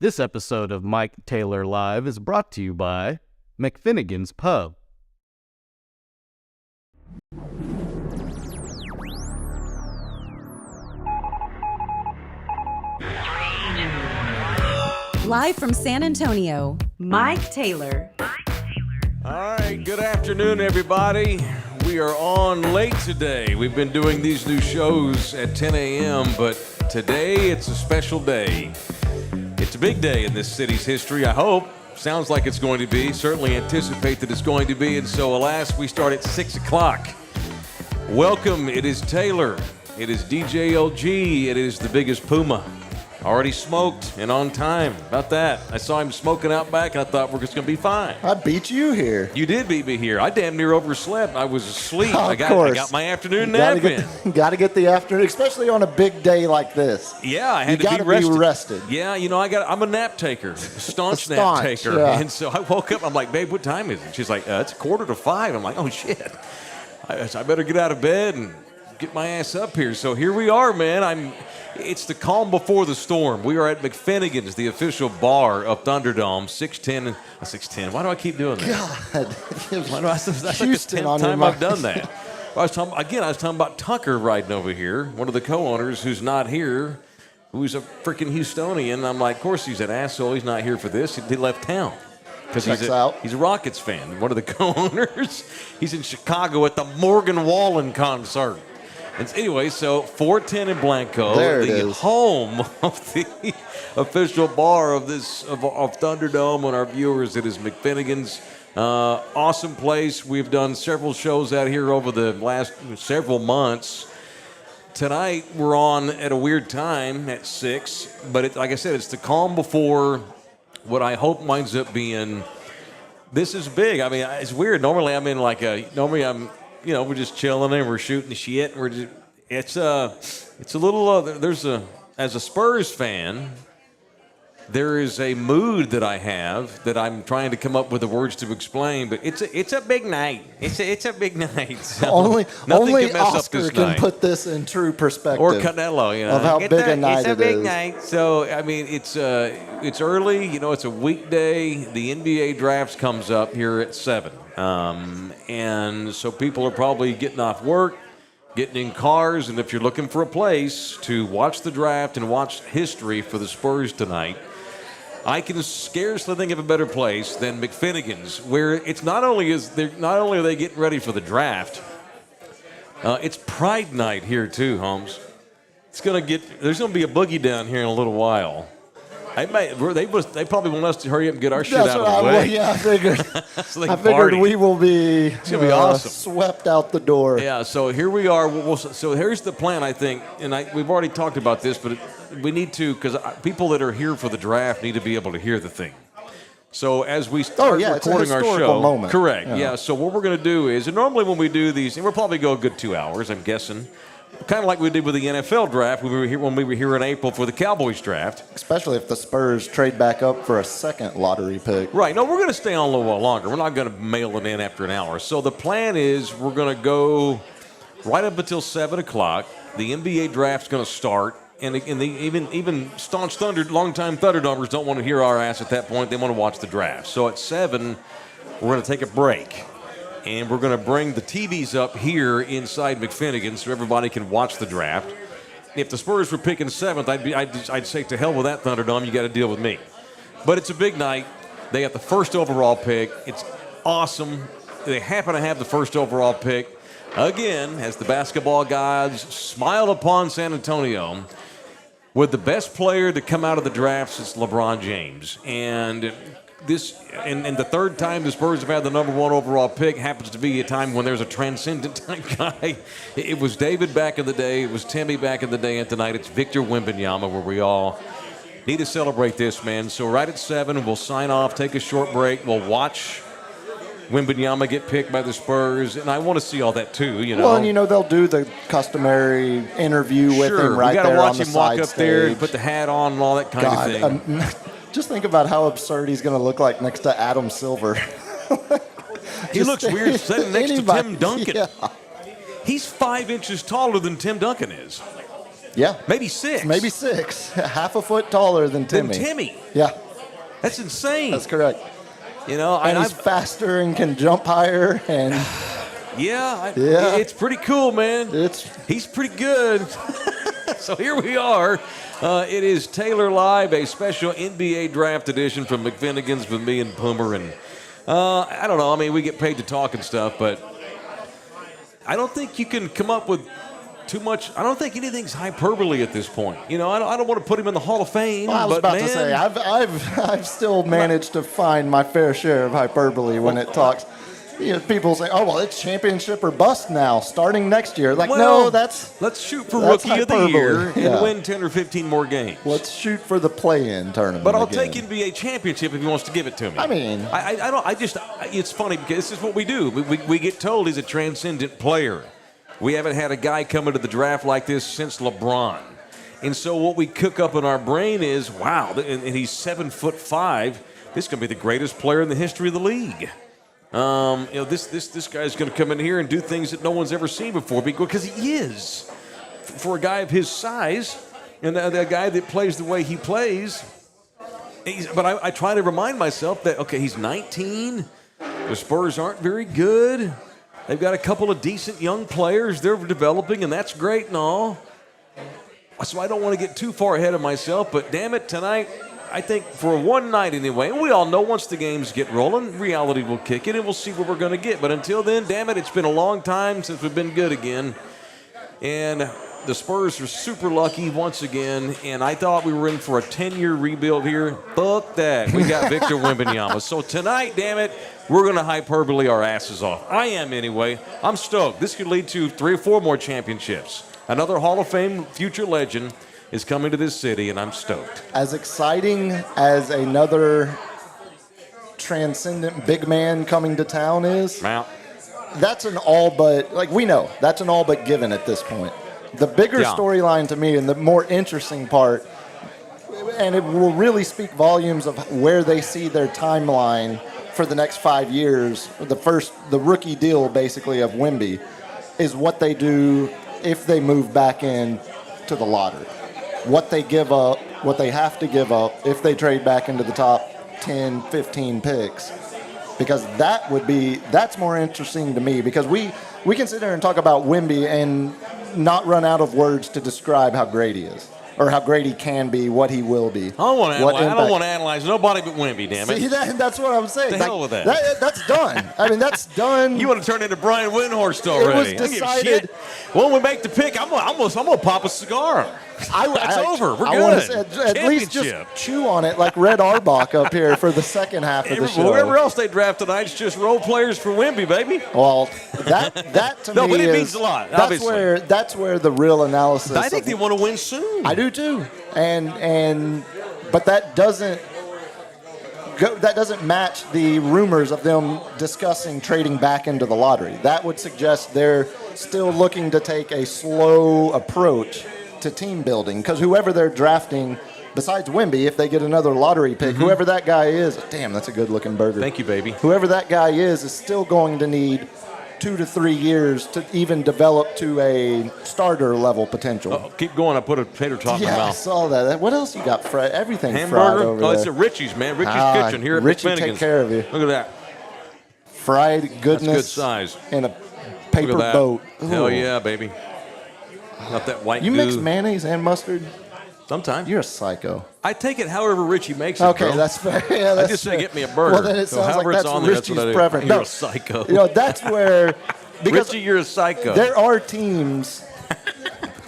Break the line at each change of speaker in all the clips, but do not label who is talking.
This episode of Mike Taylor Live is brought to you by McFinnigan's Pub.
Live from San Antonio, Mike Taylor.
All right, good afternoon, everybody. We are on late today. We've been doing these new shows at 10 a.m., but today it's a special day. It's a big day in this city's history, I hope. Sounds like it's going to be. Certainly anticipate that it's going to be. And so, alas, we start at 6 o'clock. Welcome. It is Taylor. It is DJ LG. It is the biggest Puma. Already smoked and on time. About that. I saw him smoking out back, and I thought we're just going to be fine.
I beat you here.
You did beat me here. I damn near overslept. I was asleep.
Of
I
course.
got my afternoon nap in.
Got to get the afternoon, especially on a big day like this.
Yeah, I had to be rested. Yeah, you know, I'm a nap taker, a staunch nap taker.
Yeah.
And so I woke up, I'm like, babe, what time is it? She's like, it's 4:45. I'm like, oh, shit. I better get out of bed and get my ass up here. So here we are, man. It's the calm before the storm. We are at McFinnigan's, the official bar of Thunderdome, 610. Why do I keep doing that?
God.
That's like the 10th time I've done that. I was talking about Tucker riding over here, one of the co-owners who's not here, who's a freaking Houstonian. I'm like, of course he's an asshole. He's not here for this. He left town. Because he's a Rockets fan, one of the co-owners. He's in Chicago at the Morgan Wallen concert. And anyway, so 410 in Blanco, the home of the official bar of Thunderdome, and our viewers. It is McFinnigan's. Awesome place. We've done several shows out here over the last several months. Tonight we're on at a weird time at 6, but like I said, it's the calm before what I hope winds up being. This is big. I mean, it's weird. Normally I'm in we're just chilling and we're shooting the shit. And it's a little, as a Spurs fan, there is a mood that I have that I'm trying to come up with the words to explain, but it's a big night. It's a big night. So
only
Oscar
can put this in true perspective.
Or Canelo,
of how big a night it is.
It's a big night. So I mean, it's early. You know, it's a weekday. The NBA draft comes up here at 7, and so people are probably getting off work, getting in cars, and if you're looking for a place to watch the draft and watch history for the Spurs tonight, I can scarcely think of a better place than McFinnigan's, where it's not only are they getting ready for the draft, it's Pride Night here too, Holmes. There's gonna be a boogie down here in a little while. They probably want us to hurry up and get our shit out of the way.
Yeah, I figured.
So
I figured we will be,
it's gonna be awesome.
Swept out the door.
Yeah, so here we are. So here's the plan, I think, and we've already talked about this, but we need to, because people that are here for the draft need to be able to hear the thing. So as we start recording our show,
moment.
Correct. Yeah. So what we're going to do is, and normally when we do these, and we'll probably go a good 2 hours, I'm guessing. Kind of like we did with the NFL draft when we were here in April for the Cowboys draft.
Especially if the Spurs trade back up for a second lottery pick.
Right. No, we're going to stay on a little while longer. We're not going to mail it in after an hour. So the plan is we're going to go right up until 7 o'clock. The NBA draft's going to start. And even staunch longtime Thunderdomers don't want to hear our ass at that point. They want to watch the draft. So at 7, we're going to take a break. And we're going to bring the TVs up here inside McFinnigan's so everybody can watch the draft. If the Spurs were picking 7th, I'd say to hell with that, Thunderdome. You got to deal with me. But it's a big night. They got the first overall pick. It's awesome. They happen to have the first overall pick. Again, as the basketball gods smile upon San Antonio, with the best player to come out of the draft since LeBron James. And the third time the Spurs have had the number 1 overall pick happens to be a time when there's a transcendent type guy. It was David back in the day. It was Timmy back in the day. And tonight it's Victor Wembanyama, where we all need to celebrate this, man. So right at 7, we'll sign off, take a short break. We'll watch Wembanyama get picked by the Spurs, and I want to see all that too, you know.
Well, and they'll do the customary interview with him right there on the side stage. You got to watch him walk up there and
put the hat on and all that kind of thing.
Just think about how absurd he's going to look like next to Adam Silver.
He looks weird sitting next to Tim Duncan. Yeah. He's 5 inches taller than Tim Duncan is.
Yeah.
Maybe 6.
Maybe 6. Half a foot taller than Timmy. Yeah.
That's insane.
That's correct.
You know,
and he's faster and can jump higher. And
it's pretty cool, man. He's pretty good. So here we are. It is Taylor Live, a special NBA draft edition from McFinnigan's with me and Poomer. And I don't know. I mean, we get paid to talk and stuff, but I don't think you can come up with too much. I don't think anything's hyperbole at this point. You know, I don't want to put him in the Hall of Fame.
Well, I was about to say, I've still managed to find my fair share of hyperbole when it talks. You know, people say, "Oh, well, it's championship or bust now, starting next year." Like, no, let's
shoot for Rookie
hyperbole.
of the Year and win 10 or 15 more games.
Let's shoot for the play-in tournament.
But I'll take NBA championship if he wants to give it to me.
I mean,
I don't. It's funny because this is what we do. We get told he's a transcendent player. We haven't had a guy come into the draft like this since LeBron. And so what we cook up in our brain is, wow, and he's 7'5". This is going to be the greatest player in the history of the league. You know, this guy's going to come in here and do things that no one's ever seen before because he is. For a guy of his size and the guy that plays the way he plays. But I try to remind myself that, okay, he's 19. The Spurs aren't very good. They've got a couple of decent young players they're developing, and that's great and all. So I don't want to get too far ahead of myself, but damn it, tonight, I think for one night anyway, and we all know once the games get rolling, reality will kick in, and we'll see what we're going to get. But until then, damn it, it's been a long time since we've been good again. And the Spurs are super lucky once again, and I thought we were in for a 10-year rebuild here. Fuck that. We got Victor Wembanyama. So tonight, damn it, we're going to hyperbole our asses off. I am anyway. I'm stoked. This could lead to 3 or 4 more championships. Another Hall of Fame future legend is coming to this city, and I'm stoked.
As exciting as another transcendent big man coming to town is, that's an all but, like we know, that's an all but given at this point. The bigger storyline to me and the more interesting part, and it will really speak volumes of where they see their timeline for the next 5 years, the rookie deal basically of Wemby, is what they do if they move back in to the lottery. What they give up, what they have to give up if they trade back into the top 10, 15 picks. Because that's more interesting to me, because we can sit there and talk about Wemby and not run out of words to describe how great he is, or how great he can be, what he will be.
I don't want to analyze nobody but Wemby, damn it.
See, that's what I'm saying.
The hell with that.
That's done. I mean, that's done.
You want to turn into Brian Windhorst already.
It was decided.
When we make the pick, I'm gonna pop a cigar. That's over. We're good.
I want to at least just chew on it like Red Auerbach up here for the second half of the show.
Whoever else they draft tonight is just role players for Wemby, baby.
Well, that to me
but it means a lot.
That's where the real analysis.
I think they want to win soon.
I do too, but that doesn't match the rumors of them discussing trading back into the lottery. That would suggest they're still looking to take a slow approach to team building, because whoever they're drafting, besides Wemby, if they get another lottery pick, whoever that guy is, damn, that's a good-looking burger.
Thank you, baby.
Whoever that guy is still going to need 2 to 3 years to even develop to a starter level potential.
Keep going. I put a tater tot in my mouth.
I saw that. What else you got fried? Everything
Hamburger?
fried over there.
It's at Richie's, man. Richie's Kitchen here at
Richie
McFinnigan's.
take care of you.
Look at that.
Fried goodness.
That's good size.
In a paper boat. Ooh.
Hell yeah, baby. Not that white
You
goo.
mix mayonnaise and mustard?
Sometimes.
You're a psycho.
I take it however Richie makes it.
Okay,
bro.
that's fair. Yeah, that's
I just
fair.
say get me a burger.
Well, then it sounds like that's Richie's preference.
You're a psycho.
You know, that's where... Because
Richie, you're a psycho.
There are teams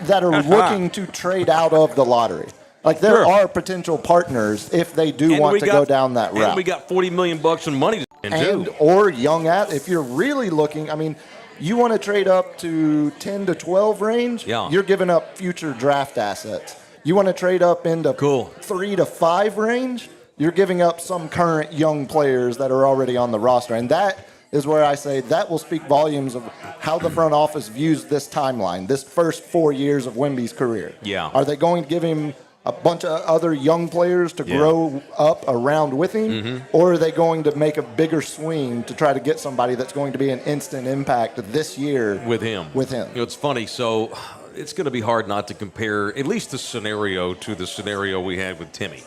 that are looking to trade out of the lottery. Like, there are potential partners if they do want to go down that route.
And we got $40 million in money to spend, too.
Or young if you're really looking, I mean... You want to trade up to 10 to 12 range, you're giving up future draft assets. You want to trade up into 3 to 5 range, you're giving up some current young players that are already on the roster. And that is where I say that will speak volumes of how the front office views this timeline, this first 4 years of Wemby's career.
Yeah.
Are they going to give him a bunch of other young players to grow up around with him, or are they going to make a bigger swing to try to get somebody that's going to be an instant impact this year
with him?
With him.
You know, it's funny. So it's going to be hard not to compare at least the scenario to the scenario we had with Timmy.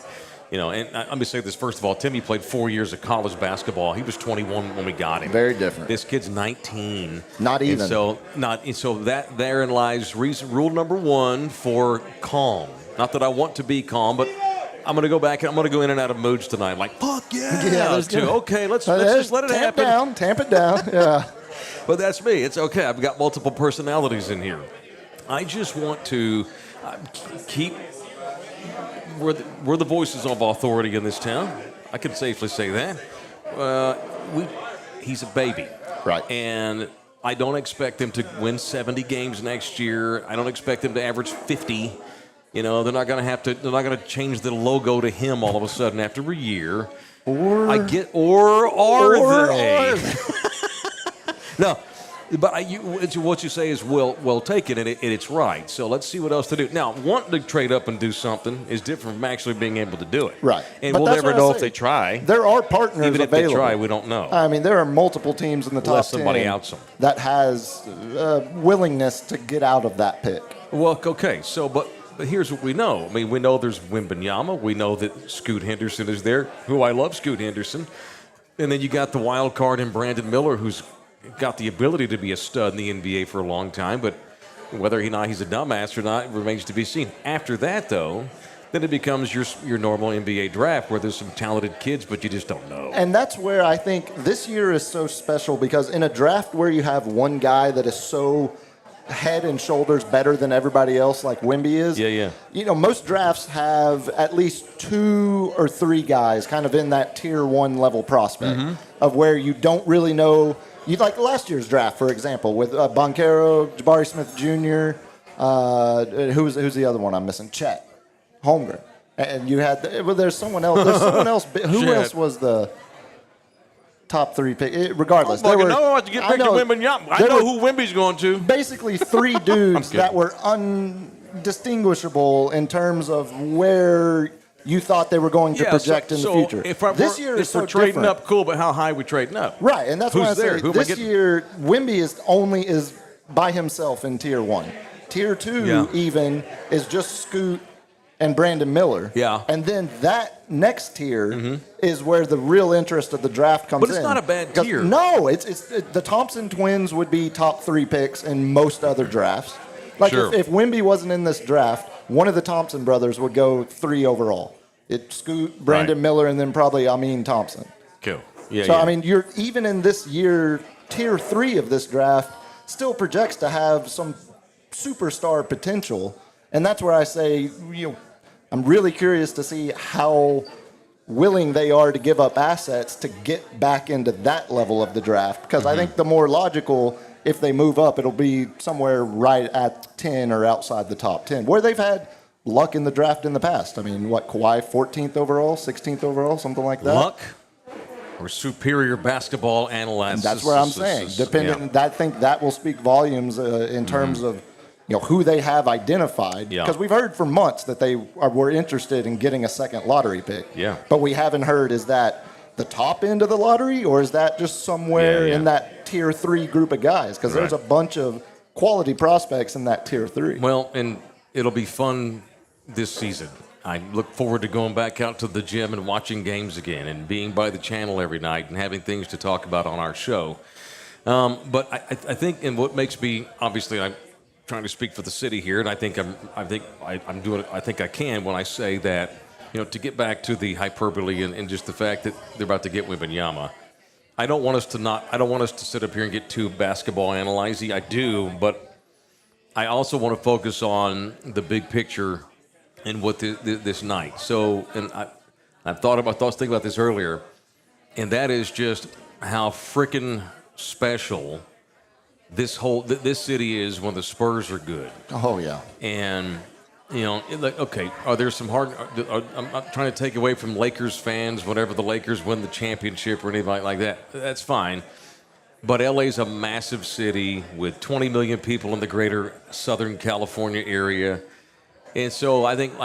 And let me say this first of all. Timmy played 4 years of college basketball. He was 21 when we got him.
Very different.
This kid's 19.
Not even.
So that therein lies rule number one for calm. Not that I want to be calm, but I'm going to go back and I'm going to go in and out of moods tonight. Like, fuck yeah. Okay, let's just let it happen.
Tamp it down. Yeah.
But that's me. It's okay. I've got multiple personalities in here. I just want to keep. We're the voices of authority in this town. I can safely say that. He's a baby.
Right.
And I don't expect him to win 70 games next year. I don't expect him to average 50. They're not going to change the logo to him all of a sudden after a year. Or are they? No. But what you say is well taken, and it's right. So let's see what else to do. Now, wanting to trade up and do something is different from actually being able to do it.
Right.
And we'll never know if they try.
There are partners
Even if
available.
they try, we don't know.
I mean, there are multiple teams in the top 10
somebody outs them.
that has willingness to get out of that pick.
Well, okay. So, but here's what we know. I mean, we know there's Wembanyama. We know that Scoot Henderson is there, who I love, Scoot Henderson. And then you got the wild card in Brandon Miller, who's got the ability to be a stud in the NBA for a long time, but whether he's a dumbass or not remains to be seen. After that, though, then it becomes your normal NBA draft where there's some talented kids, but you just don't know.
And that's where I think this year is so special, because in a draft where you have one guy that is so head and shoulders better than everybody else, like Wemby is.
Yeah.
Most drafts have at least 2 or 3 guys kind of in that tier 1 level prospect of where you don't really know. You like last year's draft, for example, with Banchero, Jabari Smith Jr., who's the other one I'm missing? Chet Holmgren. And you had there's someone else. Who else was the top 3 pick? Regardless,
I know who Wemby's going to.
Basically, 3 dudes that were undistinguishable in terms of where you thought they were going to project in the future.
If we're trading
different.
up, cool, but how high are we trading up?
Right, and that's why I say
Who
this year, Wemby is by himself in tier 1. Tier 2 even is just Scoot and Brandon Miller.
Yeah.
And then that next tier is where the real interest of the draft comes in.
But it's not a bad tier.
No, it's the Thompson twins would be top 3 picks in most other drafts. Like if Wemby wasn't in this draft, one of the Thompson brothers would go 3 overall. It's Scoot, Brandon Miller, and then probably Amin Thompson.
Cool.
I mean, you're even in this year, tier 3 of this draft still projects to have some superstar potential, and that's where I say, I'm really curious to see how willing they are to give up assets to get back into that level of the draft, because I think the more logical, if they move up, it'll be somewhere right at 10 or outside the top 10, where they've had luck in the draft in the past. I mean, Kawhi 14th overall, 16th overall, something like that?
Luck or superior basketball analysis?
And that's what I'm saying. I think that will speak volumes in terms of who they have identified. Because we've heard for months that they were interested in getting a second lottery pick.
Yeah.
But we haven't heard, is that the top end of the lottery, or is that just somewhere in that tier 3 group of guys? Because there's a bunch of quality prospects in that tier 3.
Well, and it'll be fun this season. I look forward to going back out to the gym and watching games again and being by the channel every night and having things to talk about on our show. But I think, and what makes me, obviously, I'm trying to speak for the city here, and I think I can when I say that, to get back to the hyperbole and just the fact that they're about to get Wembanyama. I don't want us to sit up here and get too basketball analyzing. I do, but I also want to focus on the big picture and what this night. So, and I was thinking about this earlier, and that is just how freaking special this city is when the Spurs are good.
Oh yeah.
And are there some hard? I'm not trying to take away from Lakers fans whenever the Lakers win the championship or anything like that. That's fine. But LA's a massive city with 20 million people in the greater Southern California area. And so I think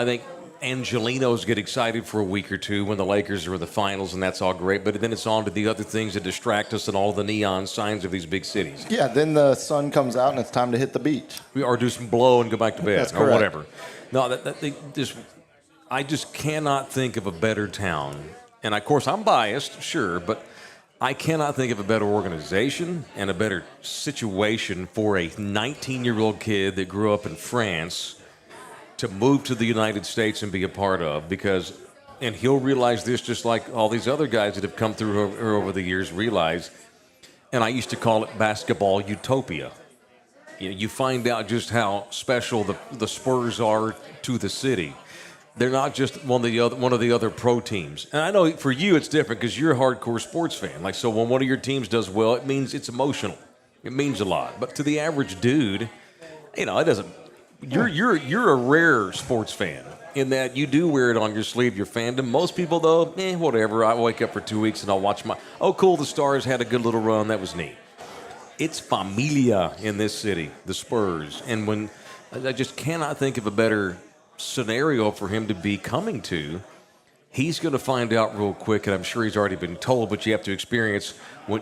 Angelinos get excited for a week or two when the Lakers are in the finals, and that's all great. But then it's on to the other things that distract us and all the neon signs of these big cities.
Yeah, then the sun comes out and it's time to hit the beach.
Or do some blow and go back to bed.
That's
or
correct.
whatever. No, I just cannot think of a better town. And, of course, I'm biased, sure, but I cannot think of a better organization and a better situation for a 19-year-old kid that grew up in France to move to the United States and be a part of, and he'll realize this just like all these other guys that have come through over the years realize, and I used to call it basketball utopia. You find out just how special the Spurs are to the city. They're not just one of the other pro teams. And I know for you it's different because you're a hardcore sports fan. Like, so when one of your teams does well, it means it's emotional. It means a lot. But to the average dude, it doesn't. You're a rare sports fan in that you do wear it on your sleeve, your fandom. Most people, though, whatever. I wake up for 2 weeks and I'll watch cool, the Stars had a good little run. That was neat. It's familia in this city, the Spurs. And when I just cannot think of a better scenario for him to be coming to. He's going to find out real quick, and I'm sure he's already been told, but you have to experience when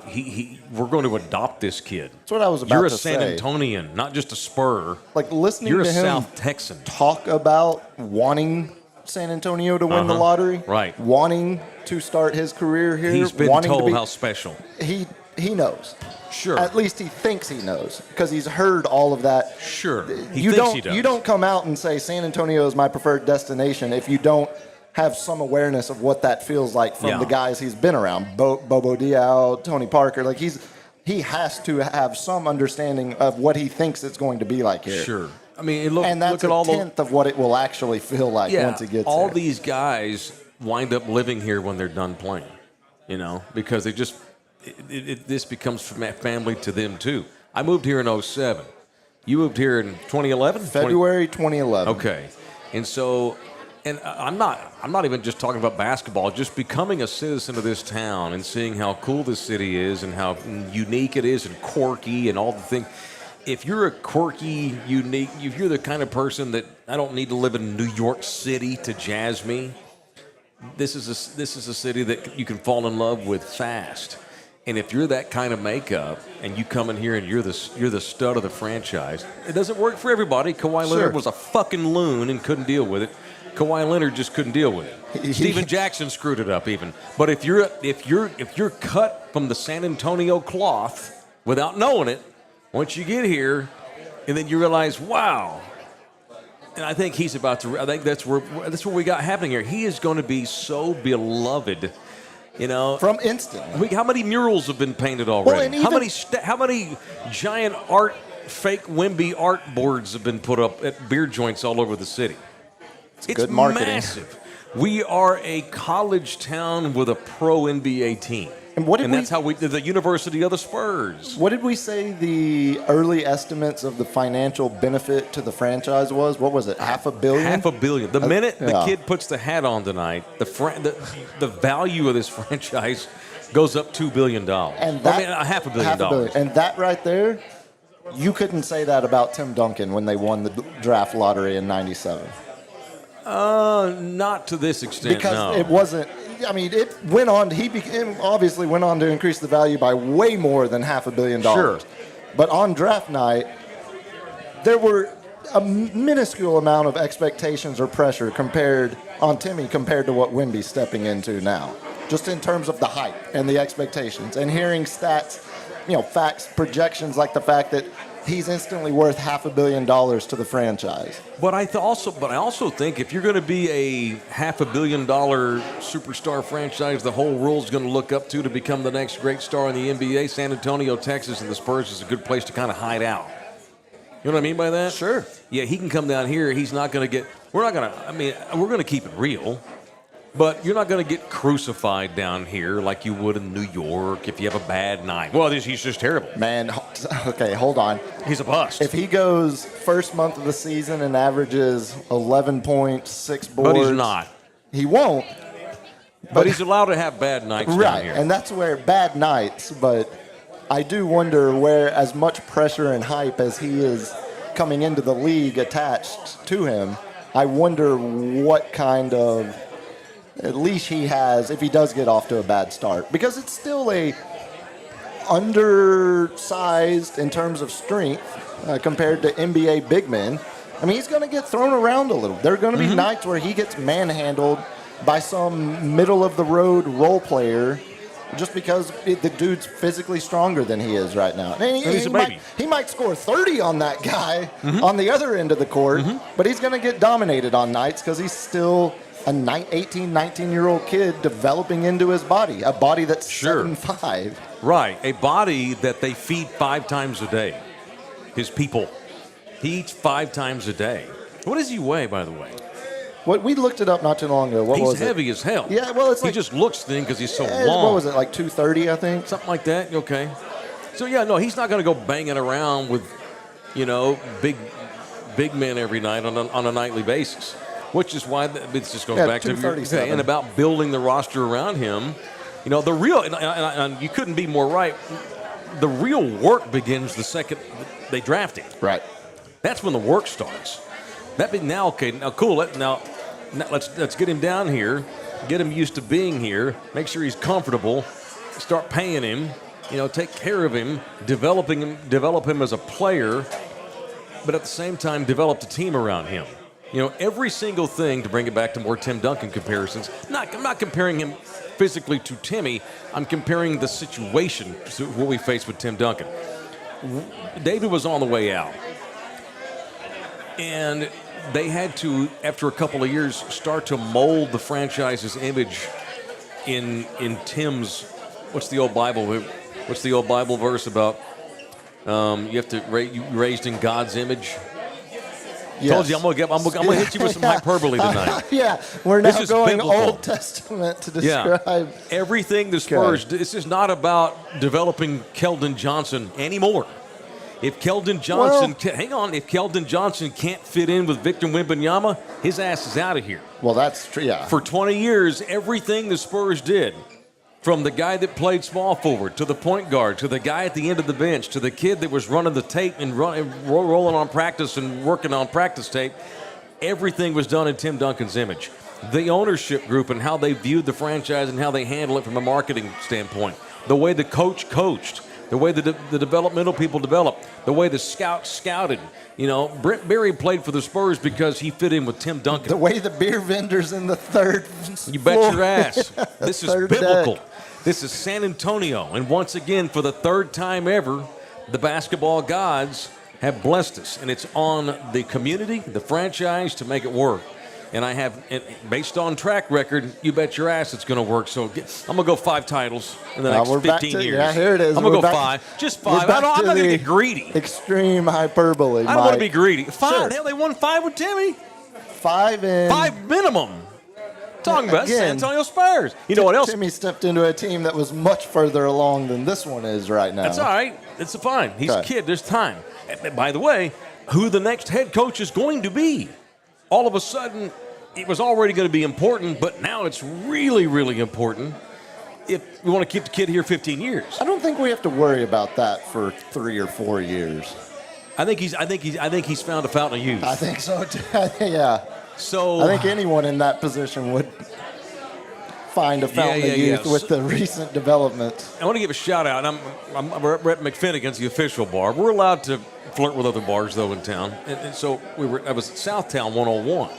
we're going to adopt this kid.
That's what I was about
You're
to
a
say.
San Antonian, not just a Spur.
Like, listening
You're
to
a
him
South Texan.
talk about wanting San Antonio to win the lottery,
right?
Wanting to start his career here.
He's been
wanting
told
to be,
how special.
He knows.
Sure.
At least he thinks he knows because he's heard all of that.
Sure.
You don't come out and say San Antonio is my preferred destination if you don't have some awareness of what that feels like from the guys he's been around. Bobo Diaw, Tony Parker. Like, he has to have some understanding of what he thinks it's going to be like here.
Sure. I mean, look
that's
at all
a tenth of what it will actually feel like once he gets
all
there.
these guys wind up living here when they're done playing, because they just this becomes family to them too. I moved here in 2007. You moved here in 2011?
February 2011.
Okay. And so, and I'm not even just talking about basketball, just becoming a citizen of this town and seeing how cool this city is and how unique it is and quirky and all the things. If you're a quirky, unique, if you're the kind of person that I don't need to live in New York City to jazz me, this is a city that you can fall in love with fast. And if you're that kind of makeup and you come in here and you're the stud of the franchise, it doesn't work for everybody. Kawhi Leonard was a fucking loon and couldn't deal with it. Kawhi Leonard just couldn't deal with it. Steven Jackson screwed it up even. But if you're cut from the San Antonio cloth without knowing it, once you get here, and then you realize, wow. And I think he's about to. I think that's what we got happening here. He is going to be so beloved.
From instantly.
How many murals have been painted already?
Well,
how many giant fake Wemby art boards have been put up at beer joints all over the city? It's
good marketing.
Massive. We are a college town with a pro NBA team. And that's how the University of the Spurs.
What did we say the early estimates of the financial benefit to the franchise was? What was it, $500 million?
$500 million. The minute the kid puts the hat on tonight, the value of this franchise goes up $2 billion.
And
$500 million.
And that right there, you couldn't say that about Tim Duncan when they won the draft lottery in '97.
Not to this extent,
because it wasn't. I mean, it went on. He obviously went on to increase the value by way more than $500 million.
Sure.
But on draft night, there were a minuscule amount of expectations or pressure compared to what Wemby's stepping into now, just in terms of the hype and the expectations and hearing stats, facts, projections like the fact that he's instantly worth $500 million to the franchise.
But I also think if you're going to be a $500 million superstar franchise, the whole world's going to look up to become the next great star in the NBA. San Antonio, Texas, and the Spurs is a good place to kind of hide out. You know what I mean by that?
Sure.
Yeah, he can come down here. He's not going to get. We're going to keep it real. But you're not going to get crucified down here like you would in New York if you have a bad night. Well, he's just terrible.
Man, okay, hold on.
He's a bust.
If he goes first month of the season and averages 11 points, 6 boards.
But he's not.
He won't.
But he's allowed to have bad nights down here.
And that's where bad nights. But I do wonder where as much pressure and hype as he is coming into the league attached to him, I wonder what kind of leash he has if he does get off to a bad start. Because it's still a undersized in terms of strength compared to NBA big men. I mean, he's going to get thrown around a little. There are going to be nights where he gets manhandled by some middle-of-the-road role player just because the dude's physically stronger than he is right now. And he might score 30 on that guy on the other end of the court, but he's going to get dominated on nights because he's still a 18, 19-year-old kid developing into his body, a body that's 7'5".
Right, a body that they feed 5 times a day. His people. He eats 5 times a day. What does he weigh, by the way?
What we looked it up not too long ago. What was it?
He's heavy as hell.
Yeah, well, it's
he just looks thin because he's so long.
What was it, like 230, I think?
Something like that. Okay. So yeah, no, he's not going to go banging around with, big men every night on a nightly basis. Which is why it just goes back to and about building the roster around him. The real and you couldn't be more right. The real work begins the second they draft him.
Right.
That's when the work starts. Now cool. Let's get him down here, get him used to being here, make sure he's comfortable, start paying him, take care of him, develop him as a player, but at the same time develop the team around him. Every single thing, to bring it back to more Tim Duncan comparisons. I'm not comparing him physically to Timmy. I'm comparing the situation to what we faced with Tim Duncan. David was on the way out. And they had to, after a couple of years, start to mold the franchise's image in Tim's. What's the old Bible verse about? You have to raised in God's image. Yes. Told you I'm gonna hit you with some hyperbole tonight.
We're now going biblical. Old Testament to describe
everything the Spurs. Okay. This is not about developing Keldon Johnson anymore. If Keldon Johnson can't fit in with Victor Wembanyama, his ass is out of here.
Well, that's true. Yeah.
For 20 years, everything the Spurs did, from the guy that played small forward to the point guard to the guy at the end of the bench to the kid that was running the tape and rolling on practice and working on practice tape, everything was done in Tim Duncan's image. The ownership group and how they viewed the franchise and how they handle it from a marketing standpoint, the way the coach coached, the way the developmental people developed, the way the scouts scouted. Brent Berry played for the Spurs because he fit in with Tim Duncan.
The way the beer vendors in the third
You bet your ass. This is biblical. Deck. This is San Antonio. And once again, for the third time ever, the basketball gods have blessed us. And it's on the community, the franchise, to make it work. And based on track record, you bet your ass it's going to work. So I'm going to go 5 titles in the next 15 years.
Yeah, here it is.
I'm going to go 5. Just 5. I'm not going to get greedy.
Extreme hyperbole,
I don't want to be greedy. 5. Sure. Hell, they won 5 with Timmy.
5
minimum. Talking about San Antonio Spurs. You know what else?
Timmy stepped into a team that was much further along than this one is right now.
That's all right. It's fine. He's a kid. There's time. And by the way, who the next head coach is going to be. All of a sudden, it was already going to be important, but now it's really, really important if we want to keep the kid here 15 years.
I don't think we have to worry about that for 3 or 4 years.
I think he's found a fountain of youth.
I think so too. Yeah.
So
I think anyone in that position would find a fountain of youth with the recent developments.
I want to give a shout out. We're at McFinnigan's, the official bar. We're allowed to flirt with other bars though in town, and so I was at Southtown 101,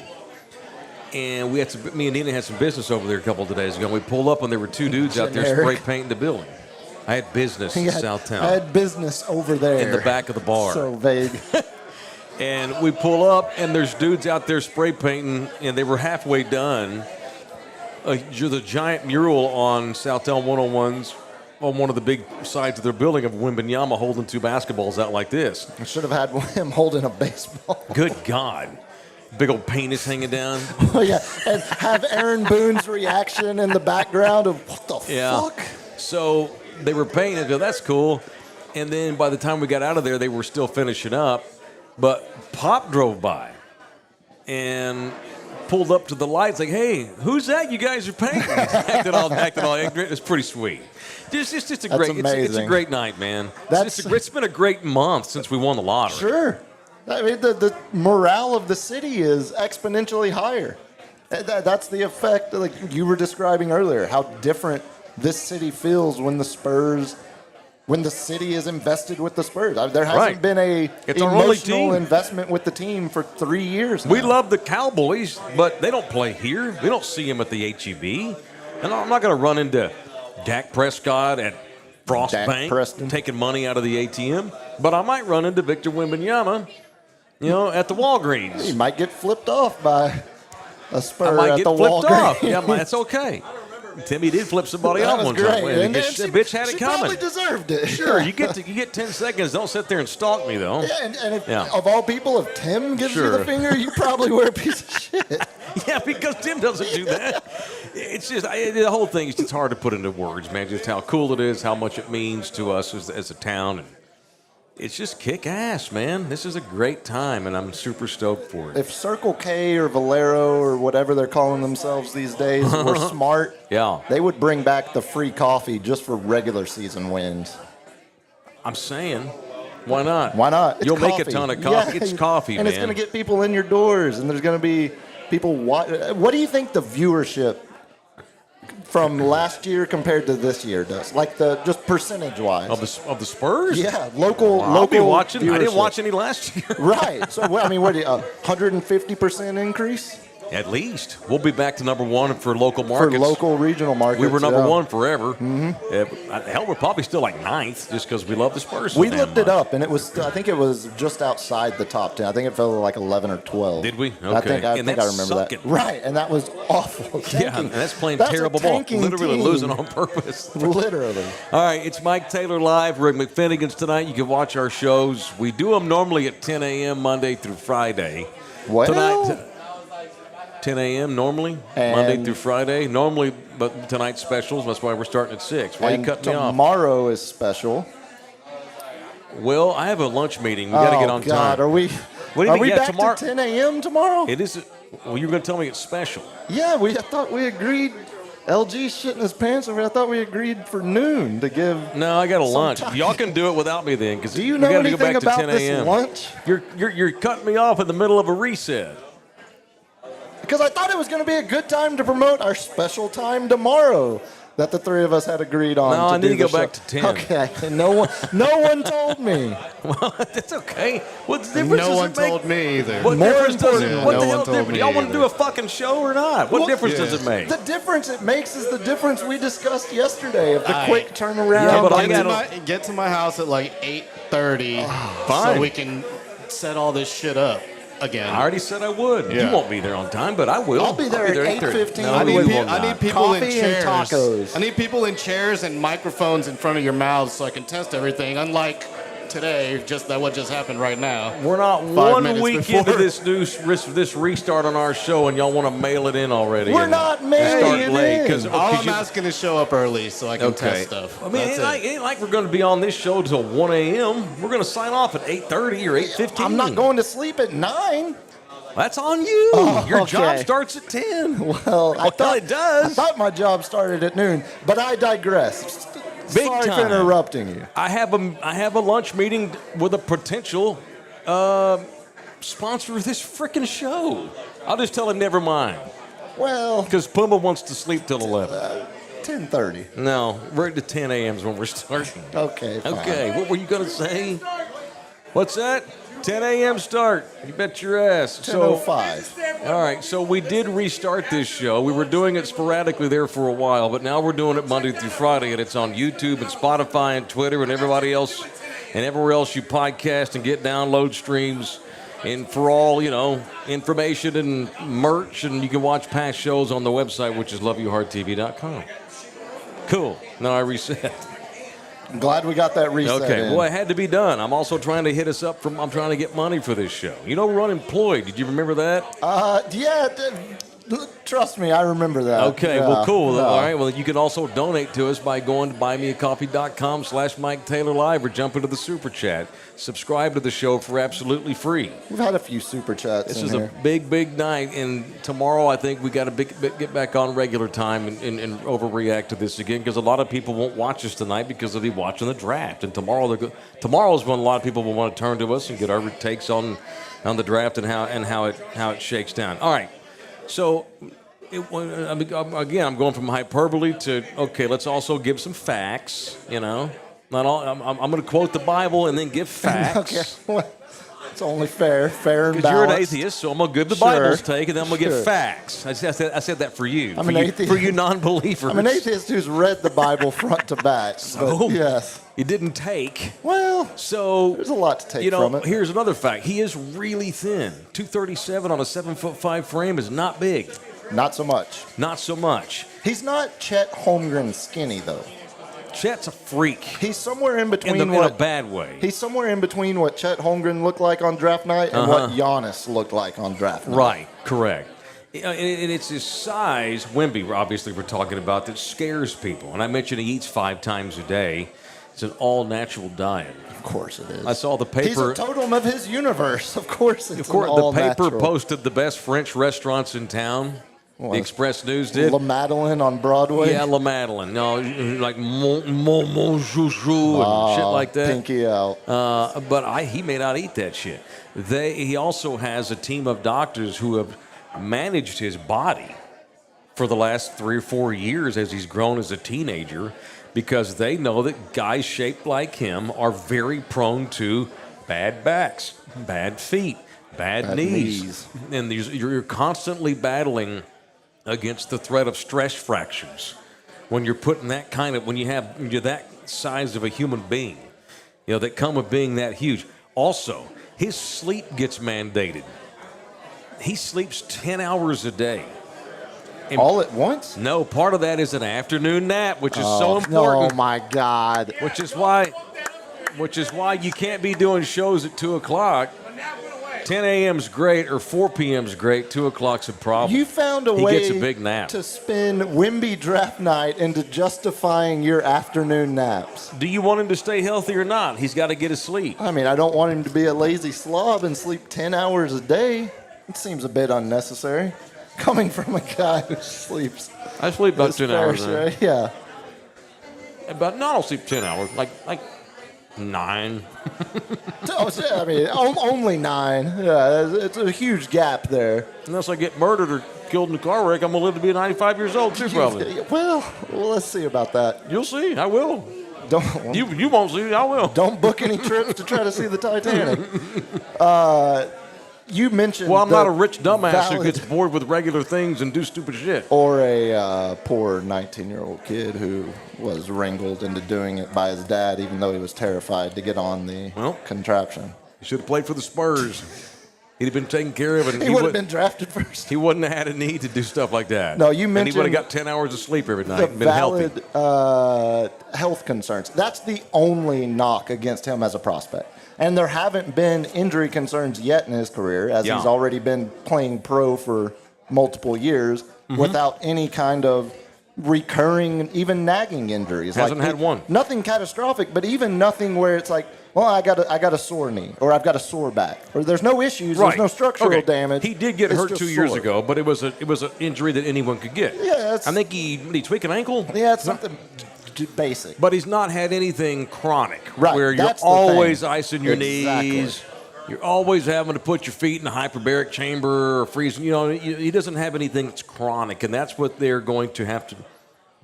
and me and Nina had some business over there a couple of days ago. And we pulled up and there were 2 dudes out there spray painting the building. I had business in Southtown.
I had business over there
in the back of the bar.
So vague.
And we pull up, and there's dudes out there spray painting, and they were halfway done. The giant mural on Southtown 101's on one of the big sides of their building of Wembanyama holding 2 basketballs out like this.
I should have had him holding a baseball.
Good God. Big old penis hanging down.
Oh, yeah. And have Aaron Boone's reaction in the background of, what the fuck?
So they were painting. That's cool. And then by the time we got out of there, they were still finishing up. But Pop drove by and pulled up to the lights like, hey, who's that you guys are painting? acting all ignorant. It's pretty sweet. It's a great night, man. It's been a great month since we won the lottery.
Sure. I mean, the morale of the city is exponentially higher. That's the effect, like you were describing earlier, how different this city feels when the city is invested with the Spurs. There hasn't been a emotional investment with the team for 3 years now.
We love the Cowboys, but they don't play here. We don't see them at the HEB. And I'm not going to run into Dak Prescott at Frost Bank taking money out of the ATM, but I might run into Victor Wembanyama, at the Walgreens.
He might get flipped off by a Spur
at the Walgreens. Off. Yeah, that's okay. Timmy did flip somebody off one time.
And
the bitch had it coming.
She probably deserved it.
Sure, you get 10 seconds. Don't sit there and stalk me, though.
Yeah, and if, of all people, if Tim gives you the finger, you probably were a piece of shit.
Yeah, because Tim doesn't do that. It's just the whole thing is just hard to put into words, man. Just how cool it is, how much it means to us as a town. And it's just kick ass, man. This is a great time, and I'm super stoked for it.
If Circle K or Valero or whatever they're calling themselves these days were smart, they would bring back the free coffee just for regular season wins.
I'm saying, why not?
Why not?
You'll make a ton of coffee. It's coffee,
and
man.
It's going to get people in your doors, and there's going to be people. What do you think the viewership from last year compared to this year does? Like just percentage-wise.
Of the Spurs?
Yeah, local
I'll be watching.
Viewership.
I didn't watch any last year.
Right. So, what 150% increase?
At least. We'll be back to number one for local markets.
For local regional markets.
We were number one forever. Mm-hmm. Hell, we're probably still like ninth just because we love the Spurs.
We looked it up, and I think it was just outside the top 10. I think it fell like 11 or 12.
Did we? Okay.
I think I remember that. Right, and that was awful.
Yeah, and that's playing terrible ball. Literally losing on purpose.
Literally.
All right, it's Mike Taylor Live. We're at McFinnigan's tonight. You can watch our shows. We do them normally at 10 a.m. Monday through Friday.
Well,
tonight, 10 a.m. normally, Monday through Friday. Normally, but tonight's specials. That's why we're starting at 6. Why are you cutting me off?
Tomorrow is special.
Well, I have a lunch meeting. We got to get on time.
Are we?
What do you
are we back
tomorrow?
to 10 a.m. tomorrow?
It is. Well, you were going to tell me it's special.
Yeah, I thought we agreed. LG shitting his pants over. I thought we agreed for noon to give.
No, I got a lunch.
Time.
Y'all can do it without me then, because
do you know anything
go back
about
to 10
this lunch?
You're cutting me off in the middle of a reset.
Because I thought it was going to be a good time to promote our special time tomorrow that the three of us had agreed on.
No, I need to go back to 10.
Okay, no one told me.
Well, that's okay. What difference does it make?
No one told me either.
What difference does it make? What the hell difference? Y'all want to
either.
do a fucking show or not? What difference does it make?
The difference it makes is the difference we discussed yesterday of the quick turnaround.
Yeah, but I
get to my house at like 8:30 so we can set all this shit up again.
I already said I would.
Yeah.
You won't be there on time, but I will.
I'll be there at 8:15.
No,
I
I
need people in
Coffee
chairs.
and tacos.
I need people in chairs and microphones in front of your mouths so I can test everything. Unlike today, what just happened right now.
We're not
5
1
minutes
week
before.
into this restart on our show, and y'all want to mail it in already.
We're not mailing it in.
All I'm asking is show up early so I can test stuff.
I mean, it ain't like we're going to be on this show till 1 a.m. We're going to sign off at 8:30 or 8:15.
I'm not going to sleep at 9.
That's on you. Your job starts at 10.
Well, I thought
it does.
I thought my job started at noon, but I digress.
Big
Sorry
time.
for interrupting you.
I have a lunch meeting with a potential sponsor of this freaking show. I'll just tell him never mind.
Well,
Because Puma wants to sleep till 11.
10:30.
No, we're at the 10 a.m.s when we're starting.
Okay, fine.
Okay, what were you going to say? What's that? 10 a.m. start. You bet your ass.
10:05.
All right, so we did restart this show. We were doing it sporadically there for a while, but now we're doing it Monday through Friday, and it's on YouTube and Spotify and Twitter and everybody else and everywhere else you podcast and get download streams. And for all, information and merch, and you can watch past shows on the website, which is loveyouhardtv.com. Cool. Now I reset.
I'm glad we got that reset.
Okay,
in.
well, it had to be done. I'm also trying to hit us up I'm trying to get money for this show. We're unemployed. Did you remember that?
Yeah. Trust me, I remember that.
Okay, well, cool. All right, well, you can also donate to us by going to buymeacoffee.com/Mike Taylor Live or jump into the Super Chat. Subscribe to the show for absolutely free.
We've had a few Super Chats
This is a big, big night, and tomorrow I think we got to get back on regular time and overreact to this again because a lot of people won't watch us tonight because they'll be watching the draft. And tomorrow is when a lot of people will want to turn to us and get our takes on the draft and how it shakes down. All right. So, again, I'm going from hyperbole to, okay, let's also give some facts, Not all, I'm going to quote the Bible and then give facts.
Okay, well, it's only fair and balanced.
Because you're an atheist, so I'm going to give the Bible's take and then I'm going to give facts. I said that for you.
I'm an atheist.
For you non-believers.
I'm an atheist who's read the Bible front to back.
So,
yes.
You didn't take.
Well,
so
there's a lot to take from it.
Here's another fact. He is really thin. 237 on a 7'5" frame is not big.
Not so much.
Not so much.
He's not Chet Holmgren skinny, though.
Chet's a freak.
He's somewhere in between.
In a bad way.
He's somewhere in between what Chet Holmgren looked like on draft night and what Giannis looked like on draft night.
Right, correct. And it's his size, Wemby, obviously, we're talking about, that scares people. And I mentioned he eats 5 times a day. It's an all-natural diet.
Of course it is.
I saw the paper.
He's a totem of his universe. Of course it's
the paper posted the best French restaurants in town. Well, the Express News did.
La Madeleine on Broadway?
Yeah, La Madeleine. No, like Mon Joujou and shit like that.
Pinky out.
But he may not eat that shit. He also has a team of doctors who have managed his body for the last 3 or 4 years as he's grown as a teenager, because they know that guys shaped like him are very prone to bad backs, bad feet, bad knees. And you're constantly battling against the threat of stress fractures when you're putting when you're that size of a human being, that come with being that huge. Also, his sleep gets mandated. He sleeps 10 hours a day.
And all at once?
No, part of that is an afternoon nap, which is so important.
Oh my God!
Which is why you can't be doing shows at 2 o'clock. 10 a.m.'s great, or 4 p.m.'s great. 2 o'clock's a problem.
You found a way
gets a big nap.
to spin Wemby draft night into justifying your afternoon naps.
Do you want him to stay healthy or not? He's got to get his sleep.
I mean, I don't want him to be a lazy slob and sleep 10 hours a day. It seems a bit unnecessary. Coming from a guy who sleeps.
I sleep about 10 hours.
Yeah.
I don't sleep 10 hours. Like 9.
I mean, only 9. Yeah, it's a huge gap there.
Unless I get murdered or killed in a car wreck, I'm going to live to be 95 years old too, probably.
Well, let's see about that.
You'll see. I will.
Don't.
You won't see. I will.
Don't book any trips to try to see the Titanic. You mentioned.
Well, I'm not a rich dumbass who gets bored with regular things and do stupid shit.
Or a poor 19-year-old kid who was wrangled into doing it by his dad, even though he was terrified to get on the contraption.
He should have played for the Spurs. He'd have been taken care of. And
he would have been drafted first.
He wouldn't have had a need to do stuff like that.
No, you mentioned.
And he would have got 10 hours of sleep every night and been
valid,
healthy.
Health concerns. That's the only knock against him as a prospect. And there haven't been injury concerns yet in his career, as he's already been playing pro for multiple years without any kind of recurring, even nagging injuries.
Hasn't had one.
Nothing catastrophic, but even nothing where it's like, well, I got a sore knee, or I've got a sore back, or there's no issues, there's no structural damage.
He did get hurt 2 years ago, but it was an injury that anyone could get.
Yeah,
I think he tweaked an ankle.
Yeah, it's something basic.
But he's not had anything chronic,
right,
where you're always icing your knees. You're always having to put your feet in a hyperbaric chamber or freezing. He doesn't have anything that's chronic, and that's what they're going to have to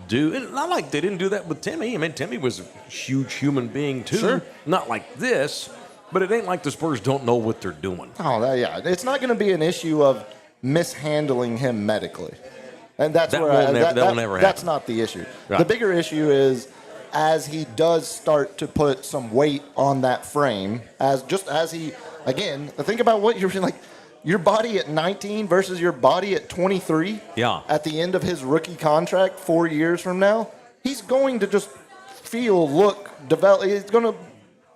do. And not like they didn't do that with Timmy. I mean, Timmy was a huge human being too.
Sure.
Not like this, but it ain't like the Spurs don't know what they're doing.
Oh, yeah. It's not going to be an issue of mishandling him medically. And that's
that will never happen.
That's not the issue. Right. The bigger issue is as he does start to put some weight on that frame, as he, again, think about what you're like, your body at 19 versus your body at 23.
Yeah.
At the end of his rookie contract 4 years from now, he's going to just develop. He's going to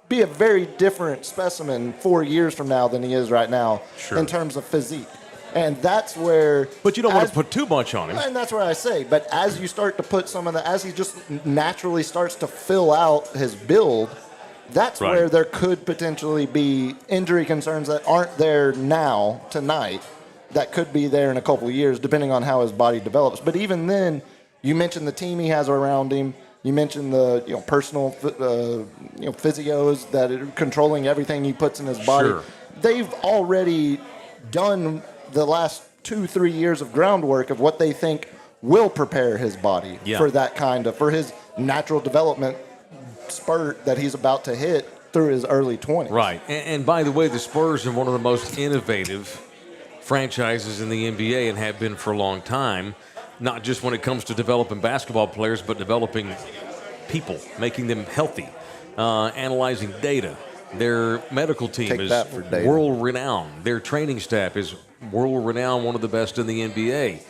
be a very different specimen 4 years from now than he is right now in terms of physique. And that's where.
But you don't want to put too much on him.
And that's where I say. But as you start to put some of the, as he just naturally starts to fill out his build, that's where there could potentially be injury concerns that aren't there now, tonight, that could be there in a couple of years, depending on how his body develops. But even then, you mentioned the team he has around him. You mentioned the personal physios that are controlling everything he puts in his body.
Sure.
They've already done the last 2-3 years of groundwork of what they think will prepare his body for that for his natural development spurt that he's about to hit through his early 20s.
Right. And by the way, the Spurs are one of the most innovative franchises in the NBA and have been for a long time, not just when it comes to developing basketball players, but developing people, making them healthy, analyzing data. Their medical team is world-renowned. Their training staff is world-renowned, one of the best in the NBA.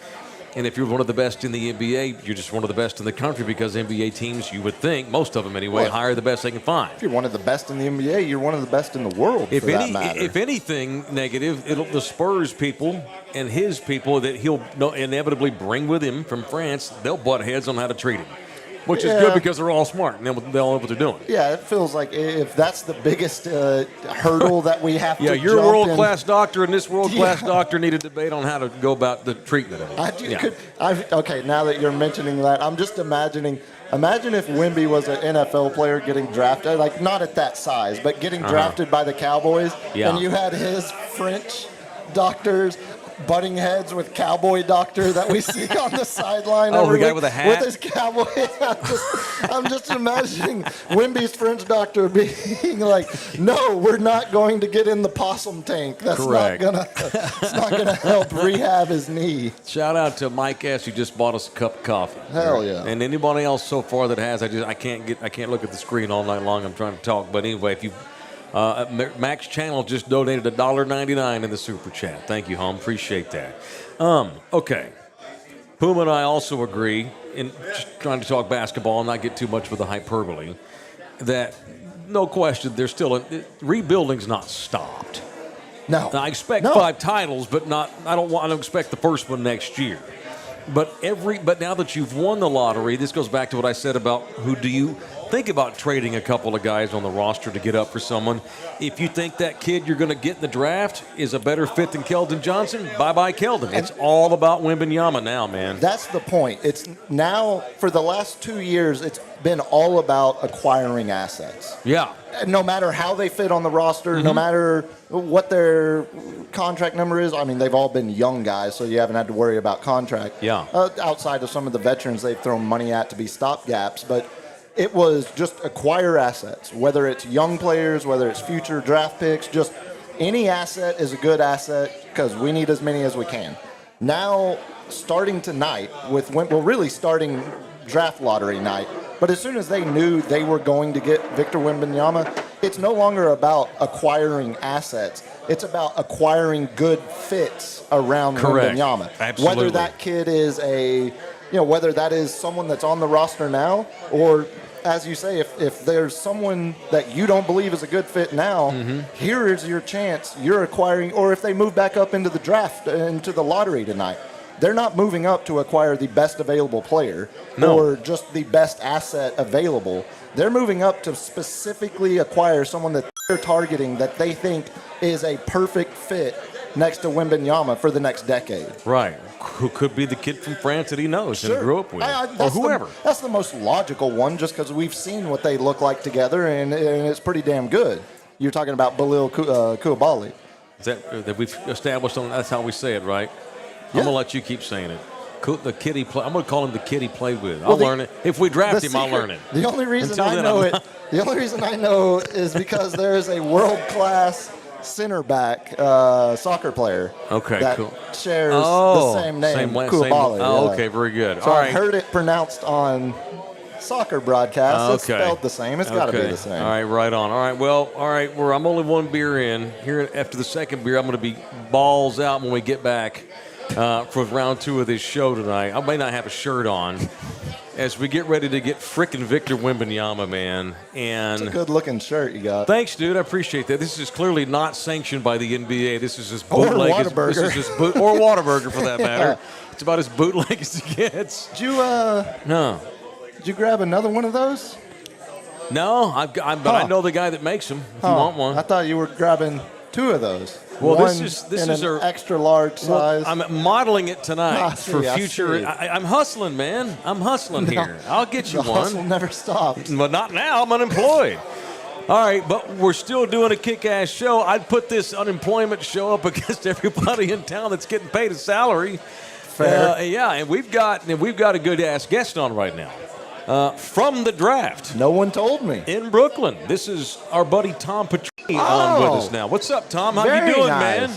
And if you're one of the best in the NBA, you're just one of the best in the country because NBA teams, you would think, most of them anyway, hire the best they can find.
If you're one of the best in the NBA, you're one of the best in the world, that matter.
If anything negative, the Spurs people and his people that he'll inevitably bring with him from France, they'll butt heads on how to treat him. Which is good because they're all smart and they'll know what they're doing.
Yeah, it feels like if that's the biggest hurdle that we have to
you're a world-class doctor, and this world-class doctor need a debate on how to go about the treatment of it.
Okay, now that you're mentioning that, I'm just imagine if Wemby was an NFL player getting drafted, like not at that size, but getting drafted by the Cowboys, and you had his French doctors butting heads with cowboy doctor that we see on the sideline.
Oh, the guy with a hat?
With his cowboy hat. I'm just imagining Wemby's French doctor being like, no, we're not going to get in the possum tank. That's
correct.
It's not gonna help rehab his knee.
Shout out to Mike S. who just bought us a cup of coffee.
Hell yeah.
And anybody else so far that has, I can't look at the screen all night long. I'm trying to talk. But anyway, if you Max Channel just donated $1.99 in the super chat. Thank you, home. Appreciate that. Okay. Puma and I also agree, in just trying to talk basketball and not get too much with the hyperbole, that no question, there's still rebuilding's not stopped.
No.
Now, I expect 5 titles, but I don't expect the first one next year. But now that you've won the lottery, this goes back to what I said about who do you think about trading a couple of guys on the roster to get up for someone. If you think that kid you're going to get in the draft is a better fit than Keldon Johnson, bye-bye Keldon. It's all about Wembanyama now, man.
That's the point. It's now, for the last 2 years, it's been all about acquiring assets.
Yeah.
No matter how they fit on the roster, no matter what their contract number is. I mean, they've all been young guys, so you haven't had to worry about contract.
Yeah.
Outside of some of the veterans they've thrown money at to be stopgaps, but it was just acquire assets, whether it's young players, whether it's future draft picks, just any asset is a good asset because we need as many as we can. Now, starting tonight really starting draft lottery night, but as soon as they knew they were going to get Victor Wembanyama, it's no longer about acquiring assets. It's about acquiring good fits around Wembanyama.
Absolutely.
Whether that kid is whether that is someone that's on the roster now, or as you say, if there's someone that you don't believe is a good fit now, here is your chance. You're acquiring, or if they move back up into the draft, into the lottery tonight, they're not moving up to acquire the best available player or just the best asset available. They're moving up to specifically acquire someone that they're targeting that they think is a perfect fit next to Wembanyama for the next decade.
Right. Who could be the kid from France that he knows and grew up with, or whoever.
That's the most logical one, just because we've seen what they look like together, and it's pretty damn good. You're talking about Bilal Koulibaly.
Is that we've established on? That's how we say it, right? Yeah. I'm gonna let you keep saying it. The kid he play. I'm gonna call him the kid he played with. I'll learn it. If we draft him, I'll learn it.
The only reason I know it. The only reason I know is because there is a world-class center back soccer player that shares the same name, Koulibaly.
Okay, very good.
So I heard it pronounced on soccer broadcast. It's spelled the same. It's got to be the same.
All right, right on. All right, well, all right. I'm only one beer in. Here after the second beer, I'm going to be balls out when we get back for round 2 of this show tonight. I may not have a shirt on. as we get ready to get frickin' Victor Wembanyama, man. And
it's a good-looking shirt you got.
Thanks, dude. I appreciate that. This is clearly not sanctioned by the NBA. This is as
Or
bootleg as
Whataburger.
this is as or Whataburger for that matter. It's about as bootleg as it gets.
Did you
No.
Did you grab another one of those?
No, but I know the guy that makes them. If you want one,
I thought you were grabbing 2 of those.
Well,
one
this
in
is
an extra large size.
I'm modeling it tonight for
I
future.
see.
I'm hustling, man. I'm hustling here. I'll get you
the
one.
hustle never stops.
But not now. I'm unemployed. All right, but we're still doing a kick-ass show. I'd put this unemployment show up against everybody in town that's getting paid a salary.
Fair.
Yeah, and we've got a good-ass guest on right now. From the draft.
No one told me.
In Brooklyn. This is our buddy Tom Petrini on with us now. What's up, Tom? How you doing, man?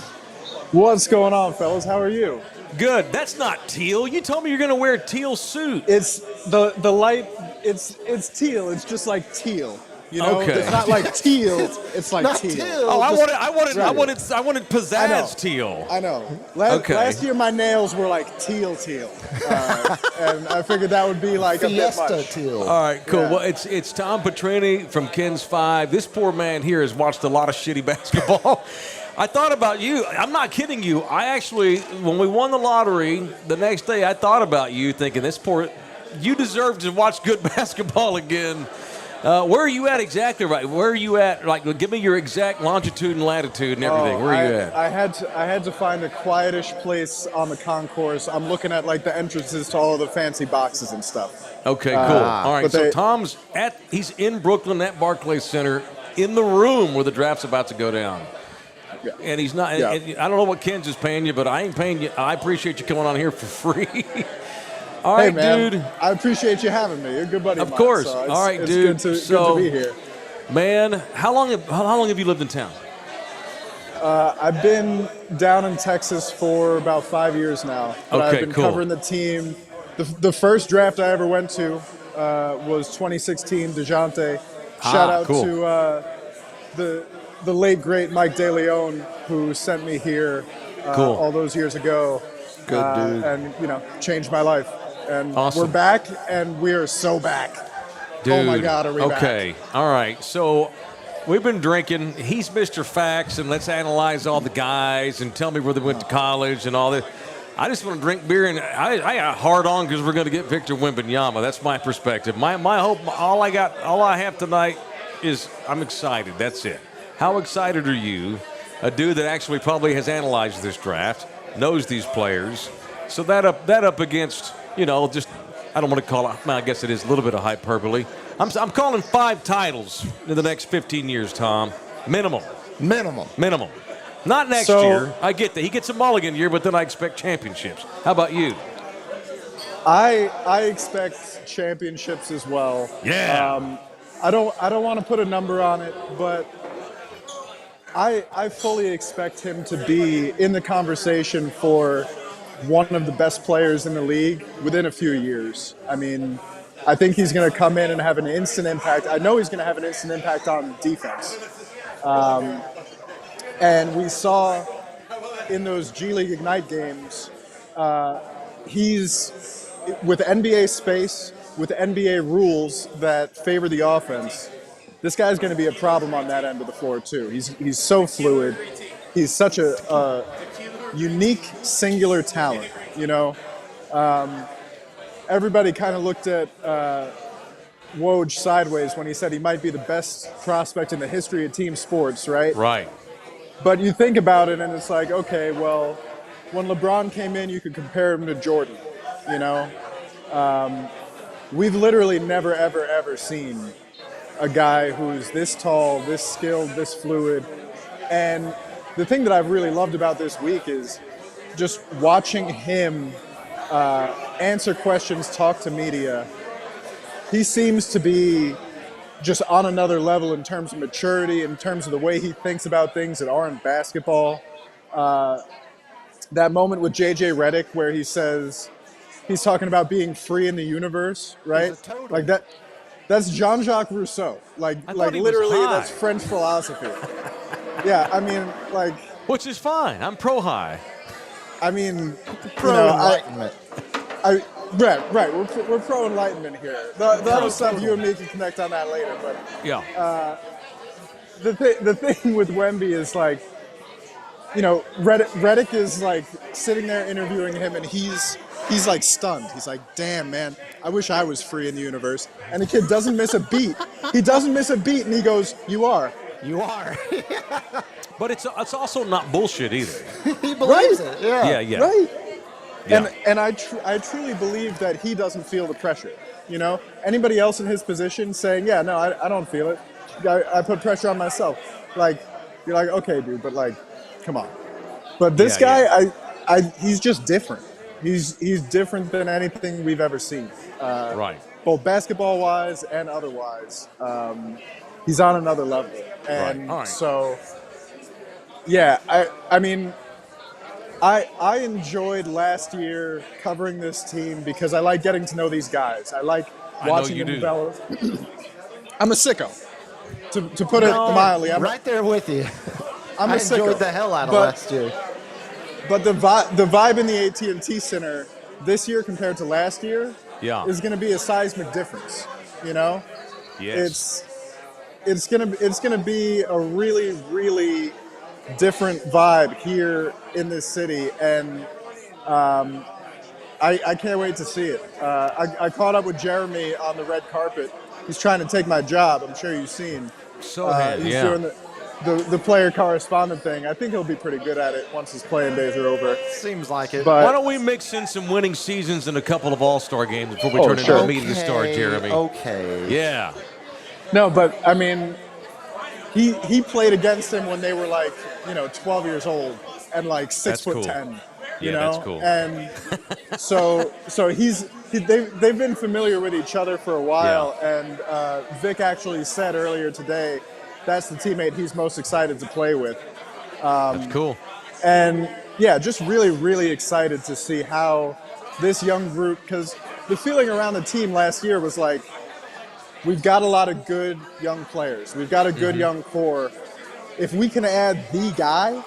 What's going on, fellas? How are you?
Good. That's not teal. You told me you're going to wear a teal suit.
It's the light. It's teal. It's just like teal. You know,
Okay.
It's not like teal. It's like
Not
teal.
teal.
Oh, I
Right.
wanted pizzazz
I know.
teal.
I know.
Okay.
Last year my nails were like teal, and I figured that would be like a bit
Fiesta
much.
teal.
All right, cool.
Yeah.
Well, it's Tom Petrini from Ken's 5. This poor man here has watched a lot of shitty basketball. I thought about you. I'm not kidding you. I actually, when we won the lottery, the next day I thought about you, thinking you deserve to watch good basketball again. Where are you at exactly? Right? Where are you at? Like, give me your exact longitude and latitude and everything. Where are you at?
I had to find a quietish place on the concourse. I'm looking at like the entrances to all of the fancy boxes and stuff.
Okay, cool. All right,
but
so
they-
he's in Brooklyn at Barclays Center in the room where the draft's about to go down.
Yeah.
And he's not.
Yeah.
And I don't know what Ken's is paying you, but I ain't paying you. I appreciate you coming on here for free. All right,
Hey man,
dude.
I appreciate you having me. You're a good buddy
Of
mine,
course.
so it's-
All right,
it's
dude.
Good
So-
to be here.
Man, how long have you lived in town?
I've been down in Texas for about 5 years now. But
Okay,
I've been
cool.
covering the team. The first draft I ever went to was 2016 DeJounte. Shout out
cool.
to the late great Mike DeLeon, who sent me here
Cool.
all those years ago.
Good dude.
And changed my life. And
Awesome.
we're back, and we are so back.
Dude,
Oh my God, are we back?
okay. All right. So we've been drinking. He's Mr. Facts, and let's analyze all the guys and tell me where they went to college and all this. I just want to drink beer, and I got hard on because we're going to get Victor Wembanyama. That's my perspective. My hope, all I have tonight is I'm excited. That's it. How excited are you? A dude that actually probably has analyzed this draft, knows these players. So that up against, just I don't want to call it. Well, I guess it is a little bit of hyperbole. I'm calling 5 titles in the next 15 years, Tom. Minimum. Not next year. I get that. He gets a mulligan year, but then I expect championships. How about you?
I expect championships as well.
Yeah.
I don't want to put a number on it, but I fully expect him to be in the conversation for one of the best players in the league within a few years. I mean, I think he's going to come in and have an instant impact. I know he's going to have an instant impact on defense. And we saw in those G League Ignite games, he's with NBA space, with NBA rules that favor the offense. This guy's going to be a problem on that end of the floor too. He's so fluid. He's such a unique, singular talent. Everybody kind of looked at Woj sideways when he said he might be the best prospect in the history of team sports, right?
Right.
But you think about it, and it's like, okay, well, when LeBron came in, you could compare him to Jordan. We've literally never, ever, ever seen a guy who's this tall, this skilled, this fluid. And the thing that I've really loved about this week is just watching him answer questions, talk to media. He seems to be just on another level in terms of maturity, in terms of the way he thinks about things that aren't basketball. That moment with JJ Redick where he says he's talking about being free in the universe, right? Like that. That's Jean-Jacques Rousseau. Like
he was
literally,
high.
that's French philosophy. Yeah, I mean, like,
Which is fine. I'm pro high.
I mean,
Pro enlightenment.
Right. We're pro enlightenment here. The other stuff, you and me can connect on that later. But
Yeah.
the thing with Wemby is like, Reddick is like sitting there interviewing him, and he's like stunned. He's like, "Damn, man, I wish I was free in the universe." And the kid doesn't miss a beat. He doesn't miss a beat, and he goes, "You are."
You are.
But it's also not bullshit either.
He believes it. Yeah.
Yeah.
Right.
Yeah.
And I truly believe that he doesn't feel the pressure. Anybody else in his position saying, "Yeah, no, I don't feel it. I put pressure on myself." Like, you're like, "Okay, dude, but like, come on." But this guy, he's just different. He's different than anything we've ever seen.
Right.
Both basketball-wise and otherwise. He's on another level. And
Right.
so, yeah, I mean, I enjoyed last year covering this team because I like getting to know these guys. I like watching them develop. I'm a sicko, to put it mildly. I'm
right there with you.
I'm a
I
sicko.
enjoyed the hell out of last year.
But the vibe in the AT&T Center this year compared to last year is going to be a seismic difference.
Yes.
It's gonna be a really, really different vibe here in this city, and I can't wait to see it. I caught up with Jeremy on the red carpet. He's trying to take my job. I'm sure you've seen. He's doing the player correspondent thing. I think he'll be pretty good at it once his playing days are over.
Seems like it.
But
why don't we mix in some winning seasons and a couple of All-Star games before we turn into a meeting star, Jeremy?
Okay.
Yeah.
no, but I mean, he played against him when they were like 12 years old and like 6'10".
That's cool.
And so they've been familiar with each other for a while.
Yeah.
And Vic actually said earlier today that's the teammate he's most excited to play with.
That's cool.
And yeah, just really, really excited to see how this young group, because the feeling around the team last year was like, we've got a lot of good young players. We've got a good young core. If we can add the guy,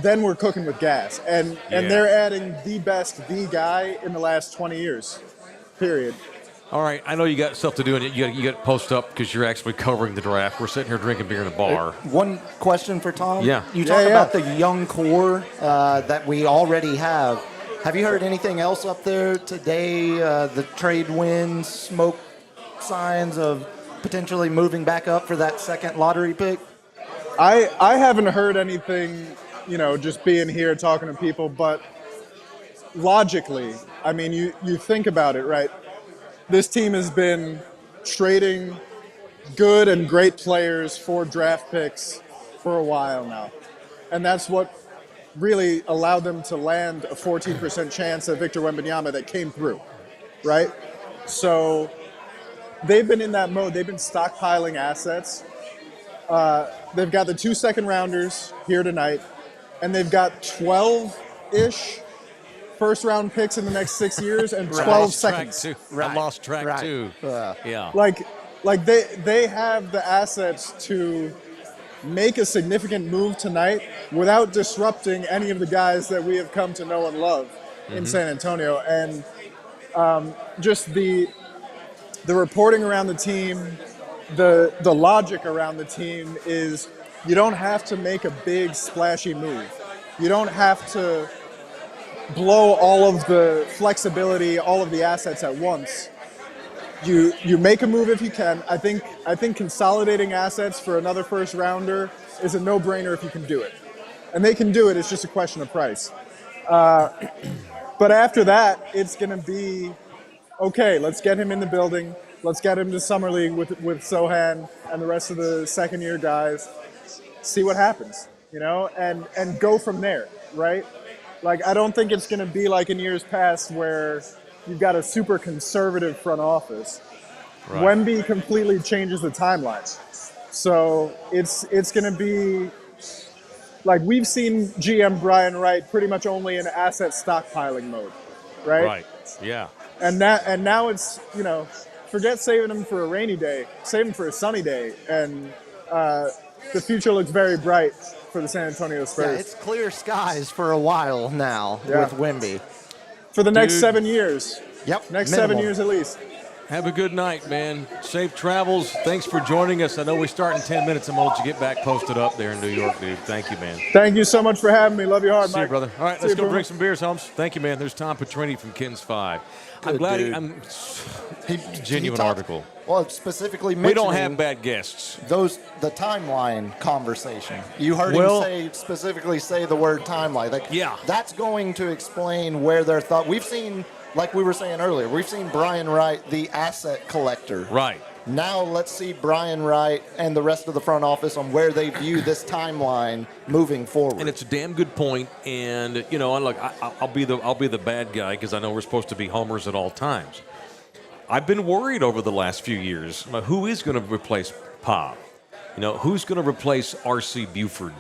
then we're cooking with gas. And they're adding the best the guy in the last 20 years, period.
All right, I know you got stuff to do, and you got to post up because you're actually covering the draft. We're sitting here drinking beer in a bar.
One question for Tom.
Yeah.
You talk about the young core that we already have. Have you heard anything else up there today? The trade wins, smoke signs of potentially moving back up for that second lottery pick?
I haven't heard anything, just being here talking to people, but logically, I mean, you think about it, right? This team has been trading good and great players for draft picks for a while now. And that's what really allowed them to land a 14% chance at Victor Wembanyama that came through, right? So they've been in that mode. They've been stockpiling assets. They've got the 2 second-rounders here tonight, and they've got 12-ish first-round picks in the next 6 years and 12 seconds.
I lost track, too. Yeah.
Like they have the assets to make a significant move tonight without disrupting any of the guys that we have come to know and love in San Antonio. And just the reporting around the team, the logic around the team is you don't have to make a big splashy move. You don't have to blow all of the flexibility, all of the assets at once. You make a move if you can. I think consolidating assets for another first rounder is a no-brainer if you can do it. And they can do it, it's just a question of price. But after that, it's going to be, okay, let's get him in the building. Let's get him to Summer League with Sohan and the rest of the second-year guys. See what happens, and go from there, right? Like, I don't think it's going to be like in years past where you've got a super conservative front office. Right. Wemby completely changes the timeline. So it's going to be like we've seen GM Brian Wright pretty much only in asset stockpiling mode, right?
Right. Yeah.
And now it's, forget saving them for a rainy day, save them for a sunny day, and the future looks very bright for the San Antonio Spurs.
Yeah, it's clear skies for a while now with Wemby.
For the next 7 years.
Yep.
Next
minimum.
7 years at least.
Have a good night, man. Safe travels. Thanks for joining us. I know we start in 10 minutes. I'm going to let you get back posted up there in New York, dude. Thank you, man.
Thank you so much for having me. Love you hard,
See
Mike.
you, brother. All right,
See
let's
you,
go
Puma.
drink some beers, Holmes. Thank you, man. There's Tom Petrini from Kins 5. I'm glad genuine article.
Well, specifically
We
mentioning
don't have bad guests.
the timeline conversation. You heard him specifically say the word timeline. Like,
yeah,
that's going to explain where their thought. We've seen, like we were saying earlier, we've seen Brian Wright, the asset collector.
Right.
Now let's see Brian Wright and the rest of the front office on where they view this timeline moving forward.
And it's a damn good point. And you know, look, I'll be the bad guy because I know we're supposed to be homers at all times. I've been worried over the last few years. Who is going to replace Pop? You know, who's going to replace R.C. Buford?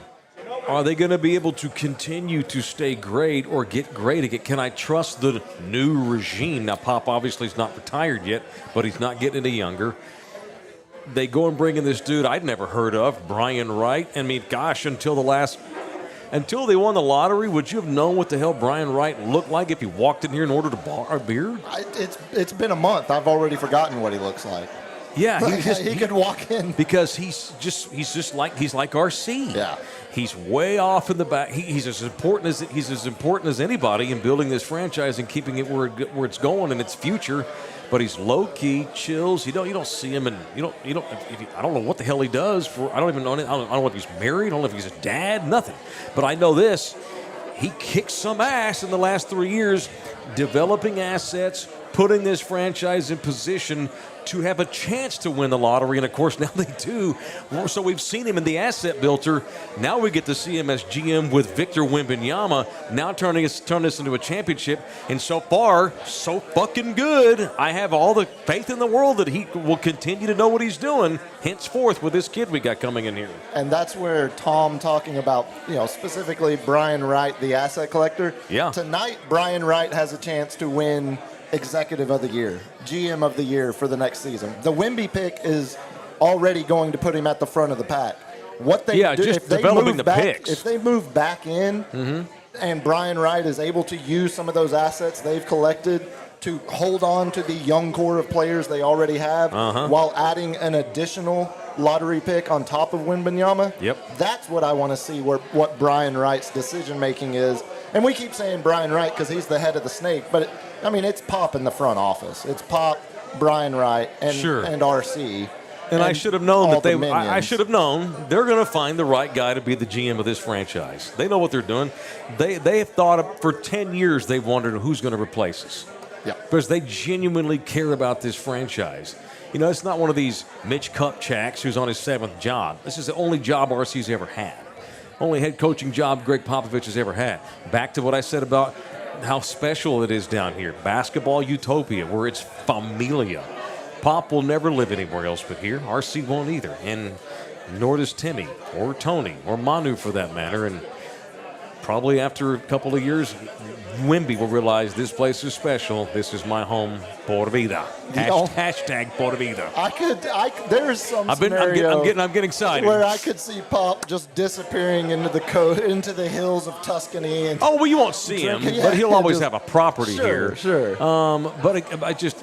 Are they going to be able to continue to stay great or get great again? Can I trust the new regime? Now, Pop obviously is not retired yet, but he's not getting any younger. They go and bring in this dude I'd never heard of, Brian Wright. I mean, gosh, until they won the lottery, would you have known what the hell Brian Wright looked like if he walked in here and ordered a beer?
It's been a month. I've already forgotten what he looks like.
Yeah,
he could walk in
because he's like RC.
Yeah,
he's way off in the back. He's as important as anybody in building this franchise and keeping it where it's going in its future. But he's low key, chills. You don't see him, and I don't know what the hell he does. I don't even know. I don't know if he's married. I don't know if he's a dad. Nothing. But I know this: he kicked some ass in the last 3 years, developing assets, putting this franchise in position to have a chance to win the lottery. And, of course, now they do. So we've seen him in the asset builder. Now we get to see him as GM with Victor Wembanyama, now turn this into a championship. And so far, so fucking good. I have all the faith in the world that he will continue to know what he's doing henceforth with this kid we got coming in here.
And that's where Tom talking about, specifically Brian Wright, the asset collector.
Yeah.
Tonight, Brian Wright has a chance to win Executive of the Year, GM of the Year for the next season. The Wemby pick is already going to put him at the front of the pack. What they do,
just
if they
developing
move
the
back,
picks.
If they move back in, and Brian Wright is able to use some of those assets they've collected to hold on to the young core of players they already have, while adding an additional lottery pick on top of Wembanyama.
Yep.
That's what I want to see what Brian Wright's decision making is. And we keep saying Brian Wright because he's the head of the snake, but it's Pop in the front office. It's Pop, Brian Wright, and RC.
And I should have known that I
minions.
should have known they're going to find the right guy to be the GM of this franchise. They know what they're doing. They have thought for 10 years they've wondered who's going to replace us.
Yeah.
Because they genuinely care about this franchise. It's not one of these Mitch Kupchaks who's on his 7th job. This is the only job RC's ever had. Only head coaching job Greg Popovich has ever had. Back to what I said about how special it is down here. Basketball utopia, where it's familia. Pop will never live anywhere else but here. RC won't either. And nor does Timmy or Tony or Manu for that matter. And probably after a couple of years, Wemby will realize this place is special. This is my home, por vida. Hashtag por vida.
There's some scenario
I'm getting excited.
where I could see Pop just disappearing into the hills of Tuscany. And
well, you won't see him, but he'll always have a property here.
Sure.
But I just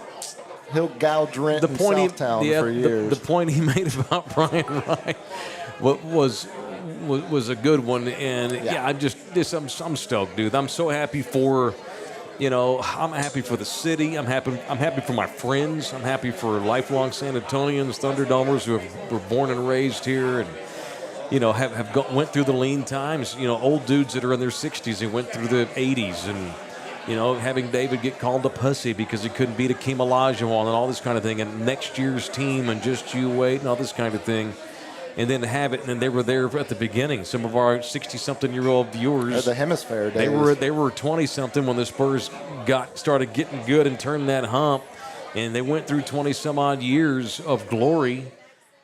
he'll gouge rent in Southtown for years.
The point he made about Brian Wright was a good one, and I'm stoked, dude. I'm so happy for, I'm happy for the city. I'm happy for my friends. I'm happy for lifelong San Antonians, Thunderdomers who were born and raised here, and went through the lean times. Old dudes that are in their 60s and went through the 80s, and having David get called a pussy because he couldn't beat Akeem Olajuwon and all this kind of thing, and next year's team and just you wait and all this kind of thing. And then have it, and they were there at the beginning. Some of our 60-something-year-old viewers,
the hemisphere days.
They were 20-something when the Spurs started getting good and turned that hump, and they went through 20-some-odd years of glory.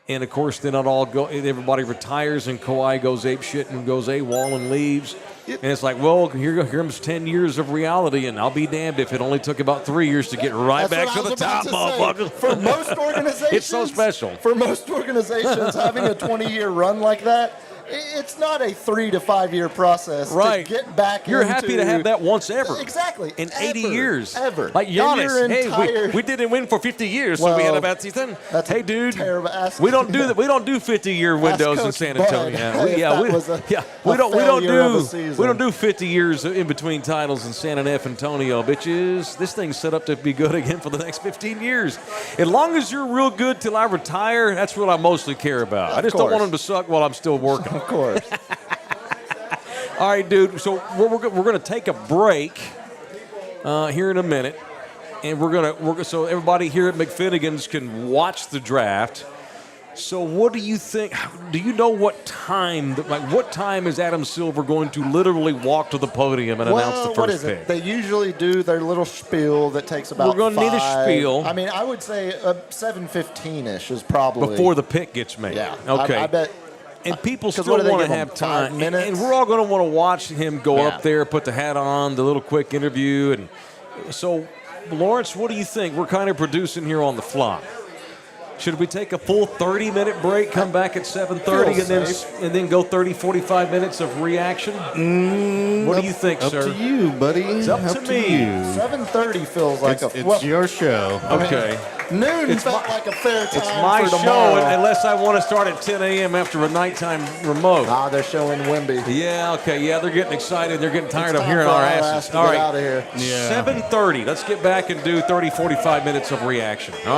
And of course, then everybody retires, and Kawhi goes apeshit and goes AWOL and leaves. And it's like, well, here comes 10 years of reality, and I'll be damned if it only took about 3 years to get right back to the top, motherfucker.
For most organizations,
it's so special.
For most organizations, having a 20-year run like that it's not a 3 to 5 year process
Right.
to get back
You're
into.
happy to have that once ever.
Exactly.
In 80 years.
Ever.
Like
In your
Giannis. Hey,
entire-
we didn't win for 50 years, so we had a
Well,
bad season.
that's
hey,
a
dude.
terrible ask.
We don't do that. We don't do 50-year windows in
Coach
San
Bud
Antonio.
if that was a
We don't
failure of a
do
season.
we don't do 50 years in between titles in San Antonio, bitches. This thing's set up to be good again for the next 15 years. As long as you're real good till I retire, that's what I mostly care about. I just don't want them to suck while I'm still working.
Of course.
All right, dude. So we're going to take a break here in a minute, and so everybody here at McFinnigan's can watch the draft. So what do you think? Do you know what time? What time is Adam Silver going to literally walk to the podium and announce the first
what is
pick?
it? They usually do their little spiel that takes about.
We're going to need a
5.
spiel.
I mean, I would say 7:15ish is probably
Before the pick gets made.
Yeah.
Okay.
I bet.
And people
'Cause
still
what do they
want to
give 'em,
have
5
time.
minutes?
And we're all going to want to watch him go
Yeah.
up there, put the hat on, the little quick interview. And so, Lawrence, what do you think? We're kind of producing here on the fly. Should we take a full 30-minute break, come back at 7:30, and then go 30, 45 minutes of reaction? What do you think,
Up
sir?
to you, buddy.
It's up to me.
You.
7:30 feels like
It's your show.
Okay.
Noon felt like a fair time.
It's my
for
show,
tomorrow.
unless I want to start at 10 a.m. after a nighttime remote.
They're showing Wemby.
Yeah, okay, yeah, they're getting excited. They're getting tired
It's
of
time
hearing
for
our
our
asses.
ass to
All
get
right,
out of here.
Yeah.
7:30. Let's get back and do 30, 45 minutes of reaction. All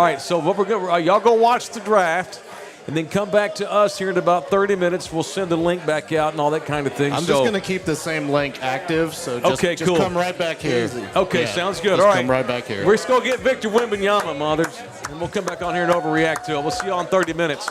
right. So what we're going, y'all go watch the draft, and then come back to us here in about 30 minutes. We'll send the link back out and all that kind of thing.
I'm just going to keep the same link active, so just,
Okay, cool.
come right back here.
Okay,
Yeah,
sounds good.
just
All right,
come right back here.
We're just going to get Victor Wembanyama, mothers, and we'll come back on here and overreact to it. We'll see you all in 30 minutes.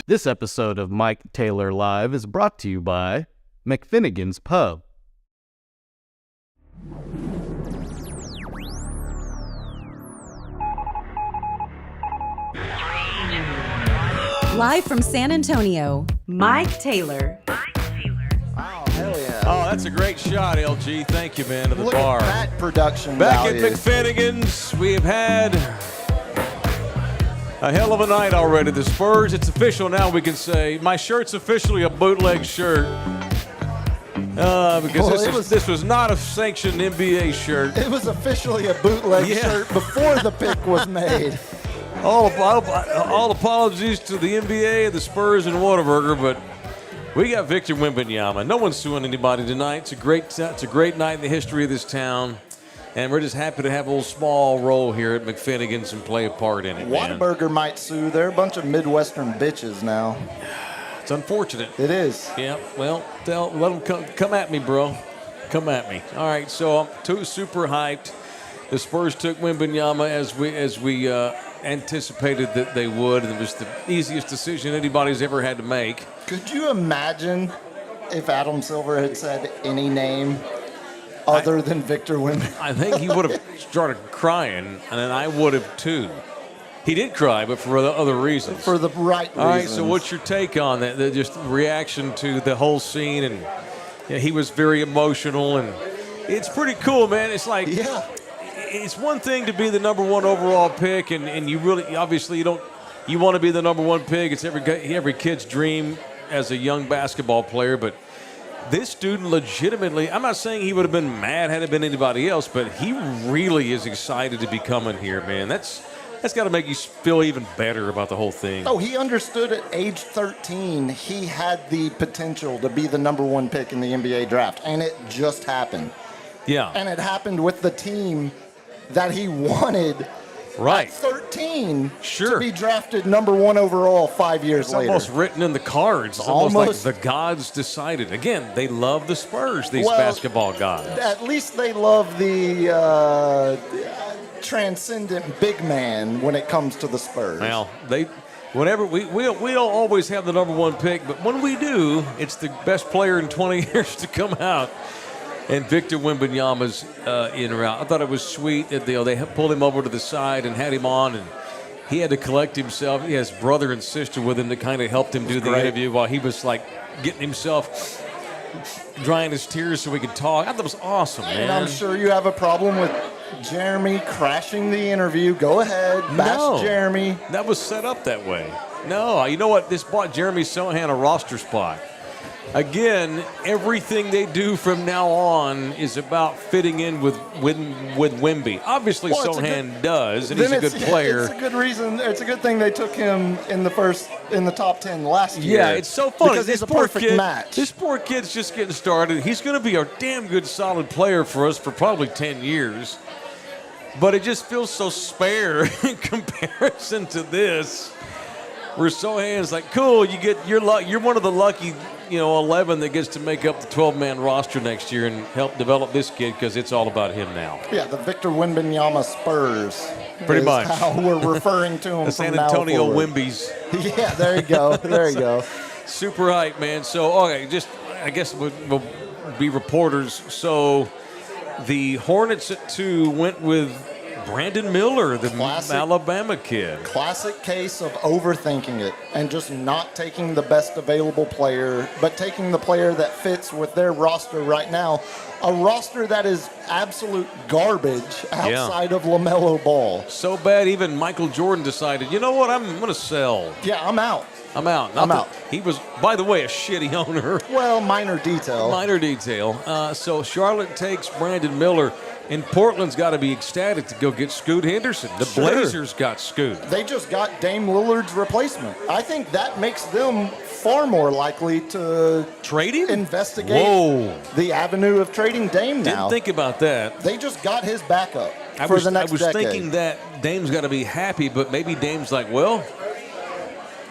This episode of Mike Taylor Live is brought to you by McFinnigan's Pub.
Live from San Antonio, Mike Taylor.
Oh, hell yeah.
Oh, that's a great shot, LG. Thank you, man, to the
Look
bar.
at that production
Back
value.
at McFinnigan's, we have had a hell of a night already. The Spurs, it's official now, we can say. My shirt's officially a bootleg shirt. Because this was not a sanctioned NBA shirt.
It was officially a bootleg shirt before the pick was made.
All apologies to the NBA, the Spurs, and Whataburger, but we got Victor Wembanyama. No one's suing anybody tonight. It's a great night in the history of this town, and we're just happy to have a little small role here at McFinnigan's and play a part in it.
Whataburger might sue. They're a bunch of Midwestern bitches now.
It's unfortunate.
It is.
Yeah, well, let them come at me, bro. Come at me. All right, so I'm super hyped. The Spurs took Wembanyama as we anticipated that they would, and it was the easiest decision anybody's ever had to make.
Could you imagine if Adam Silver had said any name other than Victor Wembanyama?
I think he would have started crying, and then I would have too. He did cry, but for other reasons.
For the right reasons.
All right, so what's your take on that? Just reaction to the whole scene, and he was very emotional, and it's pretty cool, man. It's like, it's one thing to be the number one overall pick, and you really, obviously, you want to be the number one pick. It's every kid's dream as a young basketball player, but this dude legitimately, I'm not saying he would have been mad had it been anybody else, but he really is excited to be coming here, man. That's got to make you feel even better about the whole thing.
Oh, he understood at age 13 he had the potential to be the number one pick in the NBA draft, and it just happened.
Yeah.
And it happened with the team that he wanted at 13 to be drafted number one overall 5 years later.
It's almost written in the cards. It's almost like the gods decided. Again, they love the Spurs, these basketball gods.
At least they love the transcendent big man when it comes to the Spurs.
Well, we don't always have the number one pick, but when we do, it's the best player in 20 years to come out. And Victor Wembanyama's in or out. I thought it was sweet that they pulled him over to the side and had him on, and he had to collect himself. He has brother and sister with him that kind of helped him do the interview while he was like getting himself drying his tears so we could talk. I thought it was awesome, man.
And I'm sure you have a problem with Jeremy crashing the interview. Go ahead, bash Jeremy.
That was set up that way. No, you know what? This bought Jeremy Sohan a roster spot. Again, everything they do from now on is about fitting in with Wemby. Obviously, Sohan does, and he's a good player.
It's a good reason. It's a good thing they took him in the top 10 last year.
Yeah, it's so funny.
Because he's a perfect match.
This poor kid's just getting started. He's going to be a damn good, solid player for us for probably 10 years. But it just feels so spare in comparison to this. Where Sohan's like, cool, you're one of the lucky 11 that gets to make up the 12-man roster next year and help develop this kid because it's all about him now.
Yeah, the Victor Wembanyama Spurs.
Pretty much.
How we're referring to him
the San Antonio Wembies.
Yeah, there you go. There you go.
Super hype, man. So, okay, I guess we'll be reporters. So the Hornets at 2 went with Brandon Miller, the Alabama kid.
Classic case of overthinking it and just not taking the best available player, but taking the player that fits with their roster right now. A roster that is absolute garbage outside of LaMelo Ball.
So bad even Michael Jordan decided, you know what, I'm going to sell.
Yeah, I'm out.
I'm out. He was, by the way, a shitty owner.
Well, minor detail.
So Charlotte takes Brandon Miller. And Portland's got to be ecstatic to go get Scoot Henderson. The Blazers got Scoot.
They just got Dame Lillard's replacement. I think that makes them far more likely to
trade him?
Investigate the avenue of trading Dame now.
Didn't think about that.
They just got his backup for the next decade.
I was thinking that Dame's got to be happy, but maybe Dame's like, well,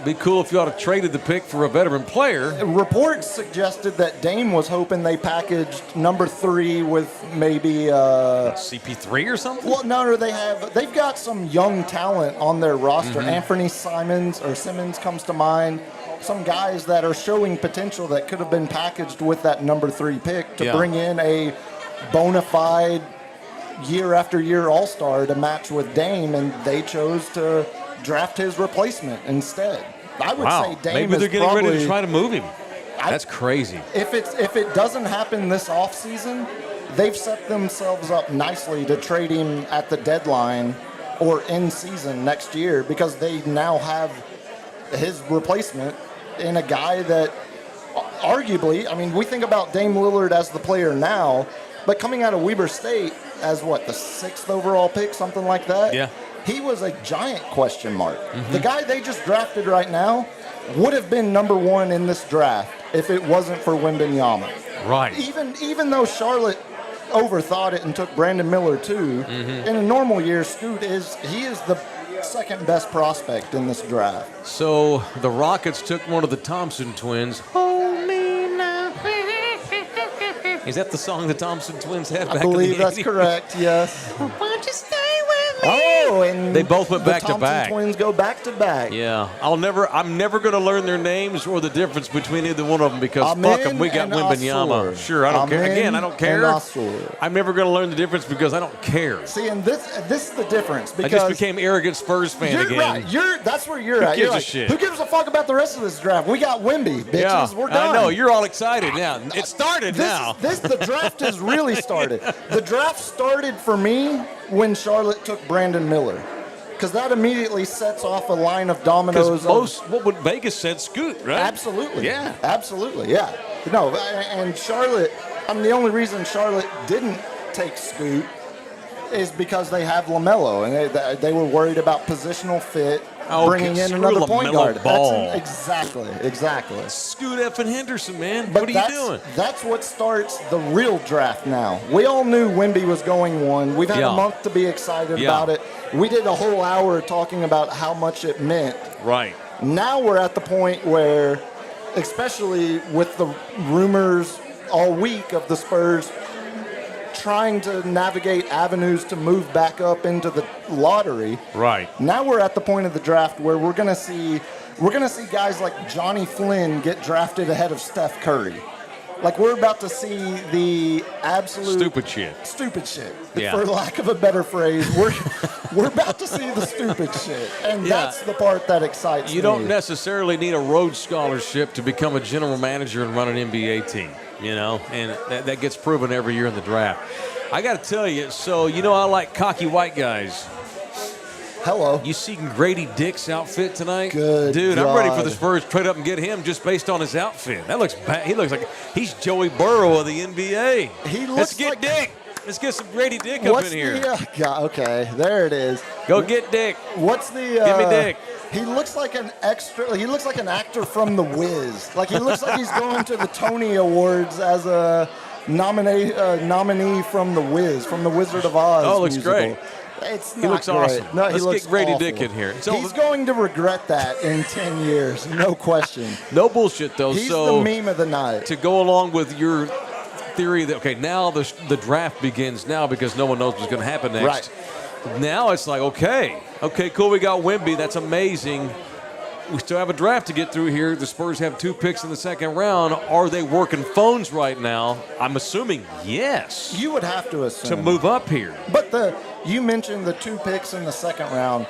be cool if you ought to traded the pick for a veteran player.
Reports suggested that Dame was hoping they packaged number 3 with maybe
CP3 or something.
Well, no, they've got some young talent on their roster. Anthony Simmons comes to mind. some guys that are showing potential that could have been packaged with that number 3 pick to bring in a bona fide year after year all-star to match with Dame, and they chose to draft his replacement instead. I would say Dame
maybe they're getting ready to try to move him. That's crazy.
If it doesn't happen this offseason, they've set themselves up nicely to trade him at the deadline or in season next year, because they now have his replacement in a guy that arguably, I mean, we think about Dame Lillard as the player now, but coming out of Weber State as the 6th overall pick, something like that?
Yeah.
He was a giant question mark. Mm-hmm. The guy they just drafted right now would have been number 1 in this draft if it wasn't for Wembanyama.
Right.
Even though Charlotte overthought it and took Brandon Miller too, in a normal year, Scoot is the second best prospect in this draft.
So the Rockets took one of the Thompson twins. Hold me now. Is that the song the Thompson twins had back in the 80s?
I believe that's correct, yes.
Won't you stay with me?
Oh, and
they both went back
to back.
The Thompson
twins go back to back.
Yeah. I'm never going to learn their names or the difference between either one of them, because fuck them. We got Wembanyama. Sure, I don't care. Again, I don't care. I'm never going to learn the difference because I don't care.
See, and this is the difference. Because
I just became arrogant Spurs fan again.
Right. That's where you're at.
Who gives a shit?
Who gives a fuck about the rest of this draft? We got Wemby, bitches.
Yeah,
We're done.
I know. You're all excited now. It started now.
The draft has really started. The draft started for me when Charlotte took Brandon Miller, because that immediately sets off a line of dominoes.
What would Vegas said, Scoot, right?
Absolutely.
Yeah.
Absolutely, yeah. No, and Charlotte, the only reason Charlotte didn't take Scoot is because they have LaMelo, and they were worried about positional fit, bringing in another point guard. Exactly.
Scoot effing Henderson, man.
But
what are you doing?
That's what starts the real draft now. We all knew Wemby was going 1. We've had a month to be excited about it. We did a whole hour talking about how much it meant.
Right.
Now we're at the point where, especially with the rumors all week of the Spurs trying to navigate avenues to move back up into the lottery.
Right.
Now we're at the point of the draft where we're gonna see guys like Johnny Flynn get drafted ahead of Steph Curry. Like, we're about to see the absolute stupid shit.
Yeah.
For lack of a better phrase, we're about to see the stupid shit, and that's the part that excites me.
You don't necessarily need a Rhodes Scholarship to become a general manager and run an NBA team, and that gets proven every year in the draft. I got to tell you, I like cocky white guys.
Hello.
You see Grady Dick's outfit tonight?
Good
Dude,
God.
I'm ready for the Spurs to trade up and get him just based on his outfit. That looks bad. He looks like he's Joey Burrow of the NBA. Let's get Dick. Let's get some Grady Dick up in here.
Okay, there it is.
Go get Dick.
What's the...
Give me Dick.
He looks like an actor from The Wiz. Like, he looks like he's going to the Tony Awards as a nominee from The Wiz, from the Wizard of Oz.
Oh, looks
musical.
great.
He
looks awesome.
No,
Let's get Grady Dick in here.
He's going to regret that in 10 years, no question.
No bullshit, though.
He's the meme of the night.
To go along with your theory that, now the draft begins now because no one knows what's going to happen next.
Right.
Now it's like, okay, cool, we got Wemby. That's amazing. We still have a draft to get through here. The Spurs have 2 picks in the second round. Are they working phones right now? I'm assuming yes.
You would have to assume.
To move up here.
But you mentioned the 2 picks in the second round.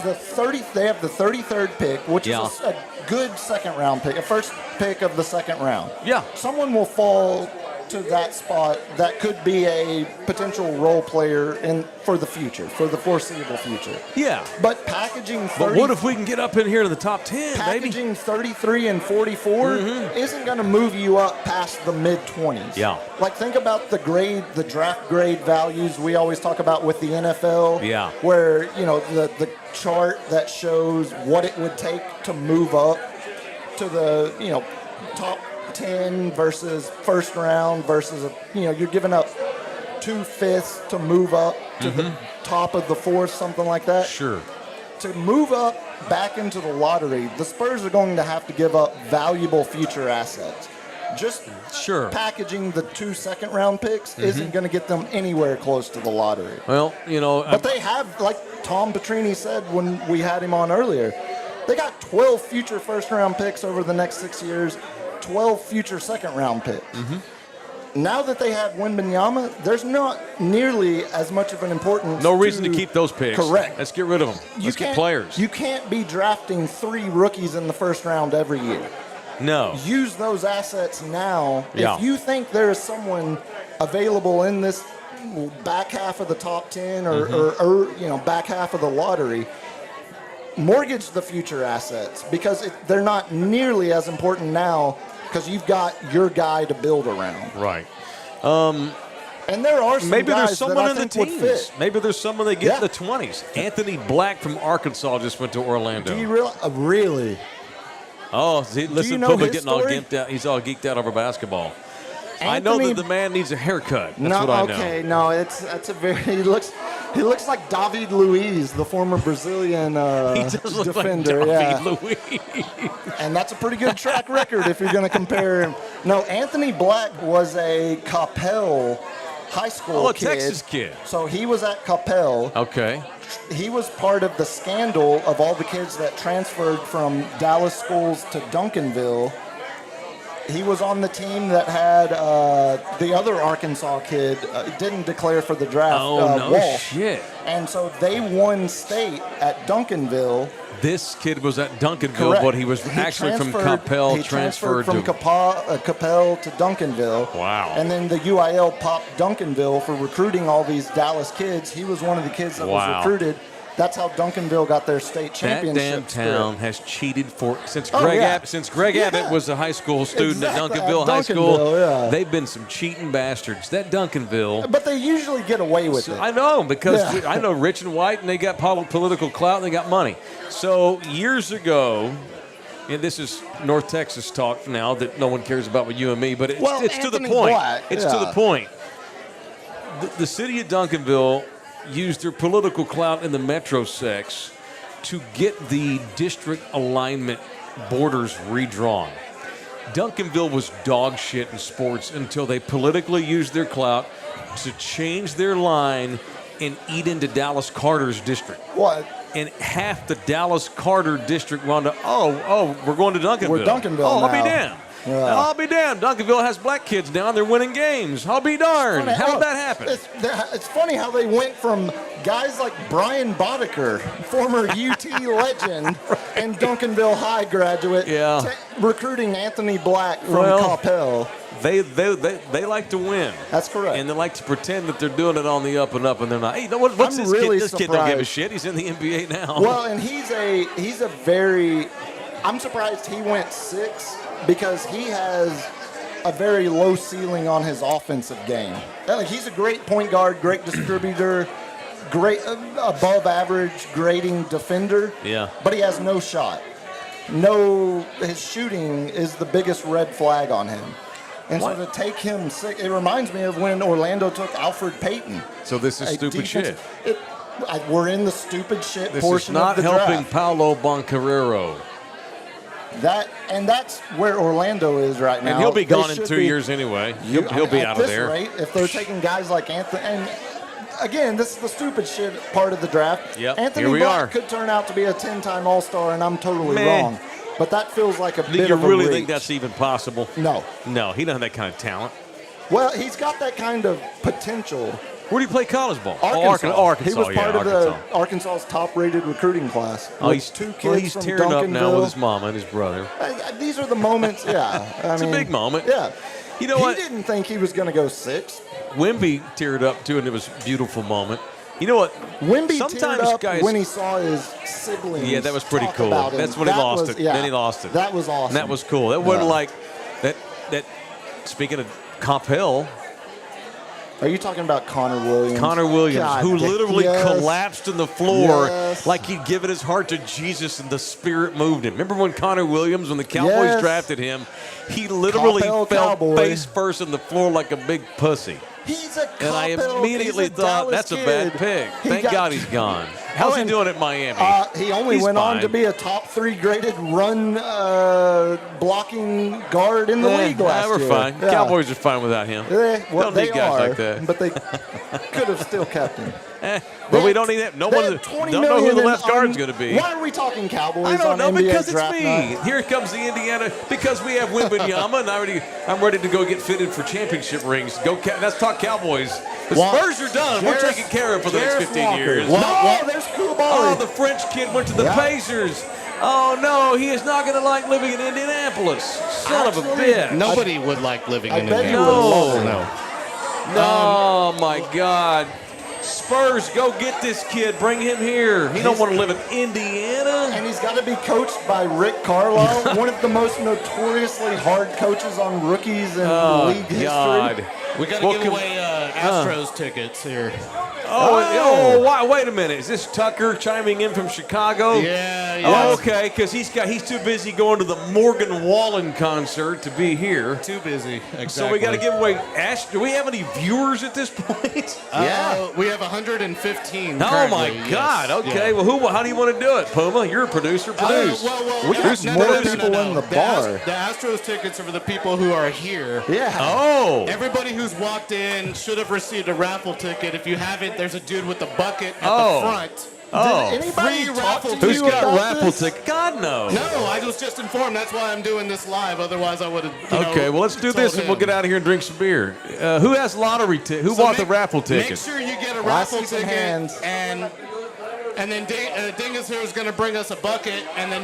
They have the 33rd pick, which is a good second round pick, a first pick of the second round.
Yeah.
Someone will fall to that spot that could be a potential role player for the future, for the foreseeable future.
Yeah.
But packaging 30,
But what if we can get up in here to the top 10,
packaging
baby?
33 and 44 isn't going to move you up past the mid-20s.
Yeah.
Like, think about the draft grade values we always talk about with the NFL.
Yeah.
Where, the chart that shows what it would take to move up to the, top 10 versus first round versus, you're giving up 2/5 to move up to the top of the 4th, something like that.
Sure.
To move up back into the lottery, the Spurs are going to have to give up valuable future assets. Just packaging the 2 second-round picks isn't going to get them anywhere close to the lottery.
Well,
But they have, like Tom Petrini said when we had him on earlier, They got 12 future first-round picks over the next 6 years, 12 future second-round picks. Now that they have Wembanyama, there's not nearly as much of an importance.
No reason to keep those picks.
Correct.
Let's get rid of them. Let's get players.
You can't be drafting 3 rookies in the first round every year.
No.
Use those assets now.
Yeah.
If you think there is someone available in this back half of the top 10 or back half of the lottery, mortgage the future assets because they're not nearly as important now because you've got your guy to build around.
Right.
And there are some
maybe
guys
there's someone
that I
in the
think would
teens.
fit.
Maybe there's someone they get in the 20s. Anthony Black from Arkansas just went to Orlando.
Do you really?
Oh, see, listen,
you know
Puma
his
getting all
story?
geeked out. He's all geeked out over basketball. I know that the man needs a haircut. That's what I know.
Okay, no, that's a very he looks like David Luiz, the former Brazilian
He does look
defender.
like David Luiz.
And that's a pretty good track record if you're going to compare him. No, Anthony Black was a Capel high school kid.
Texas kid.
So he was at Capel.
Okay.
He was part of the scandal of all the kids that transferred from Dallas schools to Duncanville. He was on the team that had the other Arkansas kid didn't declare for the draft.
Oh, no
Walsh.
shit.
And so they won state at Duncanville.
This kid was at Duncanville,
Correct.
but he was actually from Capel,
He
transferred
from
to
Capel to Duncanville.
Wow.
And then the UIL popped Duncanville for recruiting all these Dallas kids. He was one of the kids that was recruited. That's how Duncanville got their state championship.
That damn town has cheated since Greg
Yeah.
Abbott was a high school student
Exactly,
at Duncanville
at
High School.
Duncanville, yeah.
They've been some cheating bastards. That Duncanville.
But they usually get away with it.
I know, because
Yeah.
I know rich and white, and they got political clout, and they got money. So years ago, and this is North Texas talk now that no one cares about with you and me, but it's to the
Anthony
point.
Black,
It's to the point. The city of Duncanville used their political clout in the Metro Sex to get the district alignment borders redrawn. Duncanville was dog shit in sports until they politically used their clout to change their line and eat into Dallas Carter's district.
What?
And half the Dallas Carter district wanted to, we're going to Duncanville.
We're Duncanville
Oh, I'll
now.
be damned.
Yeah.
I'll be damned. Duncanville has black kids now, and they're winning games. I'll be darned. How did that happen?
It's funny how they went from guys like Brian Boddicker, former UT legend and Duncanville High graduate, to recruiting Anthony Black from Capel.
They like to win.
That's correct.
And they like to pretend that they're doing it on the up and up, and they're not. Hey, you know what? What's this
really
kid? This kid don't give a
surprised.
shit. He's in the NBA now.
Well, and he's a very. I'm surprised he went 6 because he has a very low ceiling on his offensive game. Like, he's a great point guard, great distributor, great above average grading defender.
Yeah.
But he has no shot. His shooting is the biggest red flag on him. And so to take him 6, it reminds me of when Orlando took Alfred Payton.
So this is stupid shit.
We're in the stupid shit
This
portion
is not
of the
helping
draft.
Paulo Banchero.
That's where Orlando is right now.
And he'll be
They
gone in
should
2 years anyway. He'll be out of there.
At this rate, if they're taking guys like Anthony, and again, this is the stupid shit part of the draft.
Yep,
Anthony
here we
Black
are.
could turn out to be a 10-time All-Star, and I'm totally
Man.
wrong. But that feels like a
Do
bit
you
of a
really
reach.
think that's even possible?
No.
No, he doesn't have that kind of talent.
Well, he's got that kind of potential.
Where do you play college ball?
Arkansas.
Arkansas.
He was part of
Arkansas.
Arkansas's top-rated recruiting class.
Oh,
with
he's
2 kids
he's
from
tearing up now
Duncanville.
with his mama and his brother.
These are the moments, yeah.
It's a big moment.
Yeah.
You know
he
what?
didn't think he was going to go 6th.
Wemby teared up too, and it was a beautiful moment. You know what?
Wemby
Sometimes
teared up
guys,
when he saw his siblings.
yeah, that was pretty
talk
cool.
about him.
That's when he
That
lost
was-
it.
yeah,
Then he lost it.
That was awesome.
And that was cool. That wasn't like that. Speaking of Capel,
Are you talking about Connor Williams?
Connor Williams,
God,
who literally
yes.
collapsed on the floor
Yes.
like he'd given his heart to Jesus and the Spirit moved him. Remember when Connor Williams, when the Cowboys
Yes.
drafted him, he literally
Capel
fell
Cowboy.
face first on the floor like a big pussy.
He's a
And I
Capel,
immediately
he's a
thought,
Dallas
that's a bad
kid.
pick.
He
Thank
got-
God he's gone. How's he doing at Miami?
He only went on to be a top 3 graded run blocking guard in the league last year.
We're fine.
Yeah.
Cowboys are fine without him.
Well,
don't need guys like that.
But they could have still kept him.
But we don't need that. No one don't know who the left guard's going to be.
Why are we talking Cowboys?
I don't know,
NBA
because it's
draft
me.
night?
Here comes the Indiana, because we have Wembanyama, and I'm ready to go get fitted for championship rings. Let's talk Cowboys. The Spurs are done. We're taking care of for the next 15 years.
There's Koulibaly.
Oh, the French kid went to the Pacers. Oh, no, he is not going to like living in Indianapolis. Son of a bitch.
Nobody would like living in
bet you
Indianapolis.
would
No.
Oh, my God. Spurs, go get this kid. Bring him here. He don't want to live in Indiana.
And he's got to be coached by Rick Carlisle, one of the most notoriously hard coaches on rookies in league
God.
history.
We got to give away Astros tickets here.
Wait a minute. Is this Tucker chiming in from Chicago?
Yeah.
Oh, okay, because he's too busy going to the Morgan Wallen concert to be here.
Too busy. Exactly.
So we got to give away Do we have any viewers at this point?
We have 115.
Oh my God! Okay, well, how do you want to do it, Puma? You're a producer. Produce.
There's more people in the bar.
The Astros tickets are for the people who are here.
Yeah.
Oh.
Everybody who's walked in should have received a raffle ticket. If you haven't, there's a dude with the bucket at the front.
Did anybody
Free
talk
raffle
to
Who's
you
got
about
raffle
this?
ticket? God, no.
No, I was just informed. That's why I'm doing this live. Otherwise, I would have.
Okay, well, let's do this and we'll get out of here and drink some beer. Who has lottery ticket? Who bought the raffle ticket?
Make sure you get a
Well, I see
raffle
some
ticket,
hands.
and then Dingus here is going to bring us a bucket, and then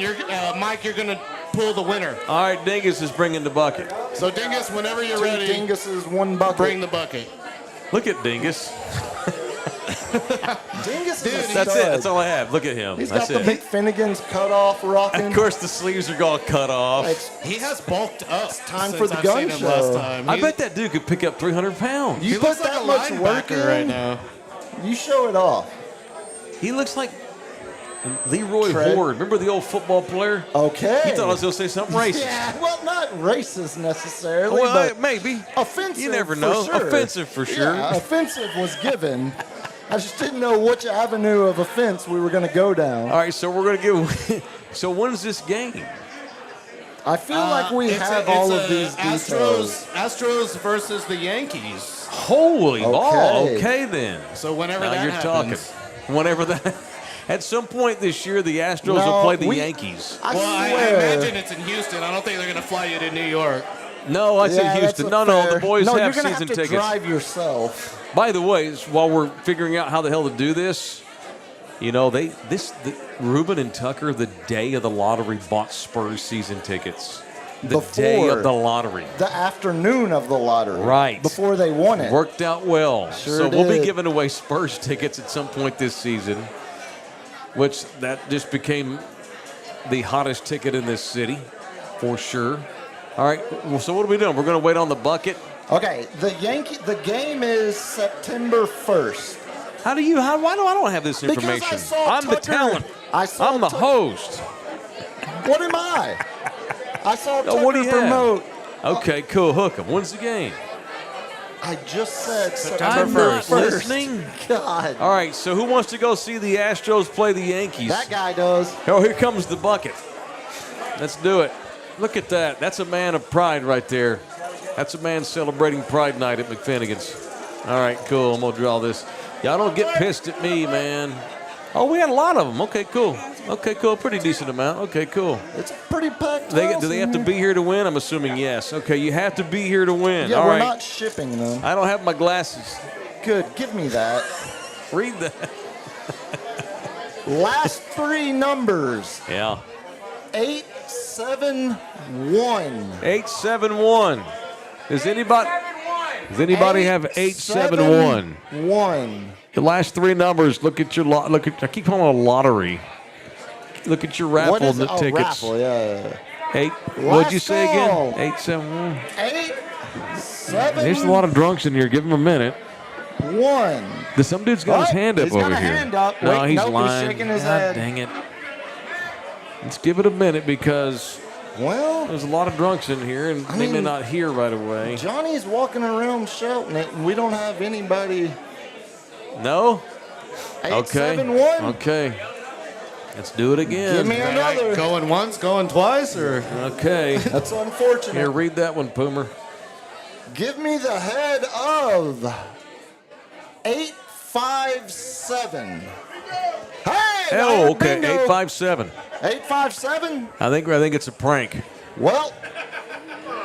Mike, you're going to pull the winner.
All right, Dingus is bringing the bucket.
So Dingus, whenever you're
Two
ready,
Dinguses, one bucket.
bring the bucket.
Look at Dingus.
Dingus
Dude,
is a
That's
stud.
it. That's all I have. Look at him.
He's
That's
got the
it.
McFinnigan's cut off rocking.
Of course, the sleeves are all cut off.
He has bulked up.
time
since
for the
I've
gun
seen him
show.
last time.
I bet that dude could pick up 300 pounds.
You
he
put
looks like
that
a
much work
linebacker
in
right now.
You show it off.
He looks like Leroy
Tread.
Horde. Remember the old football player?
Okay.
He thought I was going to say something racist.
Yeah, well, not racist necessarily,
Well,
but
maybe.
offensive.
You never
for
know.
Sure.
Offensive for sure.
Yeah, offensive was given. I just didn't know which avenue of offense we were going to go down.
All right, so we're going to give. So when's this game?
I feel like we have all of these details.
Astros versus the Yankees.
Holy ball. Okay, then.
So whenever
Now
that
you're
happens.
talking. Whenever that. At some point this year, the Astros
No,
will play the
we-
Yankees.
I
Well, I
swear.
imagine it's in Houston. I don't think they're going to fly you to New York.
No, I said
Yeah,
Houston.
that's
No,
fair.
the boys
no,
have
you're gonna
season
have to
tickets.
drive yourself.
By the way, while we're figuring out how the hell to do this, you know, Ruben and Tucker, the day of the lottery, bought Spurs season tickets. The day of the lottery.
The afternoon of the lottery.
Right.
Before they won it.
Worked out well.
Sure
So we'll be
did.
giving away Spurs tickets at some point this season, which that just became the hottest ticket in this city, for sure. All right, well, so what are we doing? We're going to wait on the bucket?
Okay, the game is September 1st.
Why do I don't have this information?
Because I saw
I'm the
Tucker-
talent.
I saw
I'm the
Tucker-
host.
What am I? I saw
Oh, what do
Tucker
you have?
promote.
Okay, cool. Hook 'em. When's the game?
I just said
September
I'm not
1st.
listening.
God.
All right, so who wants to go see the Astros play the Yankees?
That guy does.
Oh, here comes the bucket. Let's do it. Look at that. That's a man of pride right there. That's a man celebrating Pride Night at McFinnigan's. All right, cool. I'm going to draw this. Y'all don't get pissed at me, man. Oh, we had a lot of them. Okay, cool. Okay, cool. Pretty decent amount. Okay, cool.
It's pretty packed.
Do they have to be here to win? I'm assuming yes. Okay, you have to be here to win.
Yeah,
All
we're
right.
not shipping them.
I don't have my glasses.
Good. Give me that.
Read that.
Last three numbers.
Yeah.
871.
871. Does anybody have 871?
1.
The last three numbers. Look at your I keep calling it a lottery. Look at your raffle
What is it? Oh,
tickets.
raffle, yeah.
What'd you say
call.
again? 871.
871.
There's a lot of drunks in here. Give them a minute.
One.
Some dude's got his
What?
hand up
He's
over
got a
here.
hand up.
No,
Wait,
he's
nope, he's
lying.
shaking his
God
head.
dang it. Let's give it a minute because
Well,
there's a lot of drunks in here, and they may
mean,
not hear right away.
Johnny's walking around shouting it, and we don't have anybody.
No? Okay.
8-7-1.
Okay. Let's do it again.
Give me another.
Going once, going twice, or
Okay.
That's unfortunate.
Here, read that one, Poomer.
Give me the head of 8-5-7. Hey!
Oh, okay.
bingo.
857.
8-5-7?
I think it's a prank.
Well,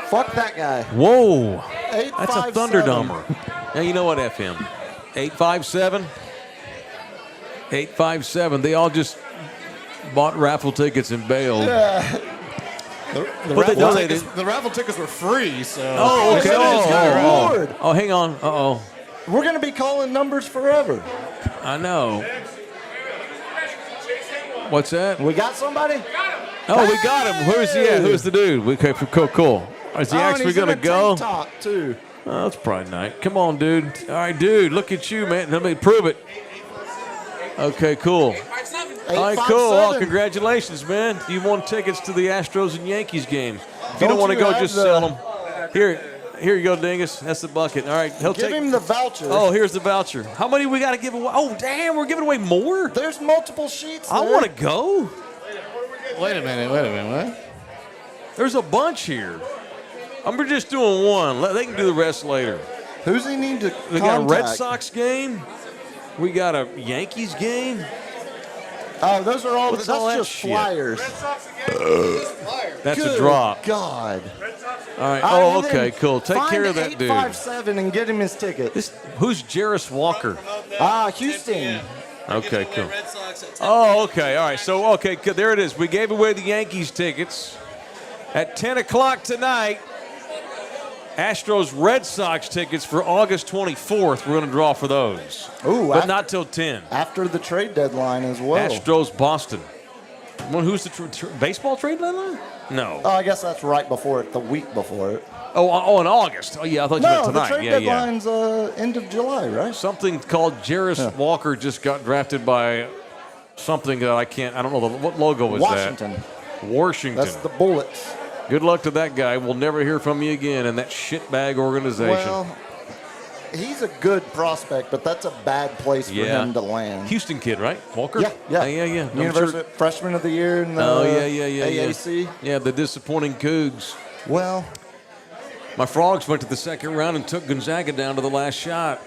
fuck that guy.
Whoa.
8-5-7.
That's a Thunderdumber. Now, you know what, FM? 857? 857. They all just bought raffle tickets and bailed. But
the raffle tickets were free, so.
Oh, okay.
Lord.
Oh, hang on. Uh-oh.
We're going to be calling numbers forever.
I know. What's that?
We got somebody?
Oh, we got him. Who's he at? Who's the dude? Okay, cool. Is he actually going to go?
Top too.
Oh, that's probably nice. Come on, dude. All right, dude, look at you, man. Let me prove it. Okay, cool. All right, cool. Well, congratulations, man. You won tickets to the Astros and Yankees game. If you don't want to go, just sell them. Here you go, Dingus. That's the bucket. All right,
Give him the voucher.
Oh, here's the voucher. How many we got to give away? Oh, damn, we're giving away more?
There's multiple sheets
I
there.
want to go.
Wait a minute. What?
There's a bunch here. We're just doing one. They can do the rest later.
Who's he need to
We got a Red
contact?
Sox game. We got a Yankees game.
Oh, those are all.
What's
That's
all that
just
shit?
flyers.
That's
Good
a drop.
God.
All right.
All
Oh,
right,
okay,
then
cool. Take care of that dude.
857 and get him his ticket.
Who's Jarris Walker?
Houston.
Okay, cool. Oh, okay. All right. So, okay, there it is. We gave away the Yankees tickets at 10 o'clock tonight. Astros Red Sox tickets for August 24th. We're going to draw for those.
Ooh,
but not till 10.
After the trade deadline as well.
Astros Boston. Who's the baseball trade deadline? No.
Oh, I guess that's right before it, the week before it.
Oh, in August. Oh, yeah, I thought you meant
No,
tonight.
the trade deadline's end of July, right?
Something called Jarris Walker just got drafted by something that I don't know. What logo was
Washington.
that? Washington.
That's the Bullets.
Good luck to that guy. We'll never hear from you again in that shitbag organization.
Well, he's a good prospect, but that's a bad place for him to land.
Houston kid, right? Walker?
Yeah.
University
Freshman of the year in the AAC.
Yeah, the disappointing Cougs.
Well,
my Frogs went to the second round and took Gonzaga down to the last shot.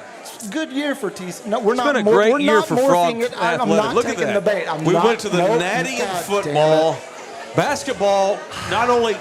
good year for TC. No, we're
It's
not.
been a great year for Frog
I'm
Athletic.
not
Look at
taking
that.
the bait.
We went to the Natty in football. Basketball not only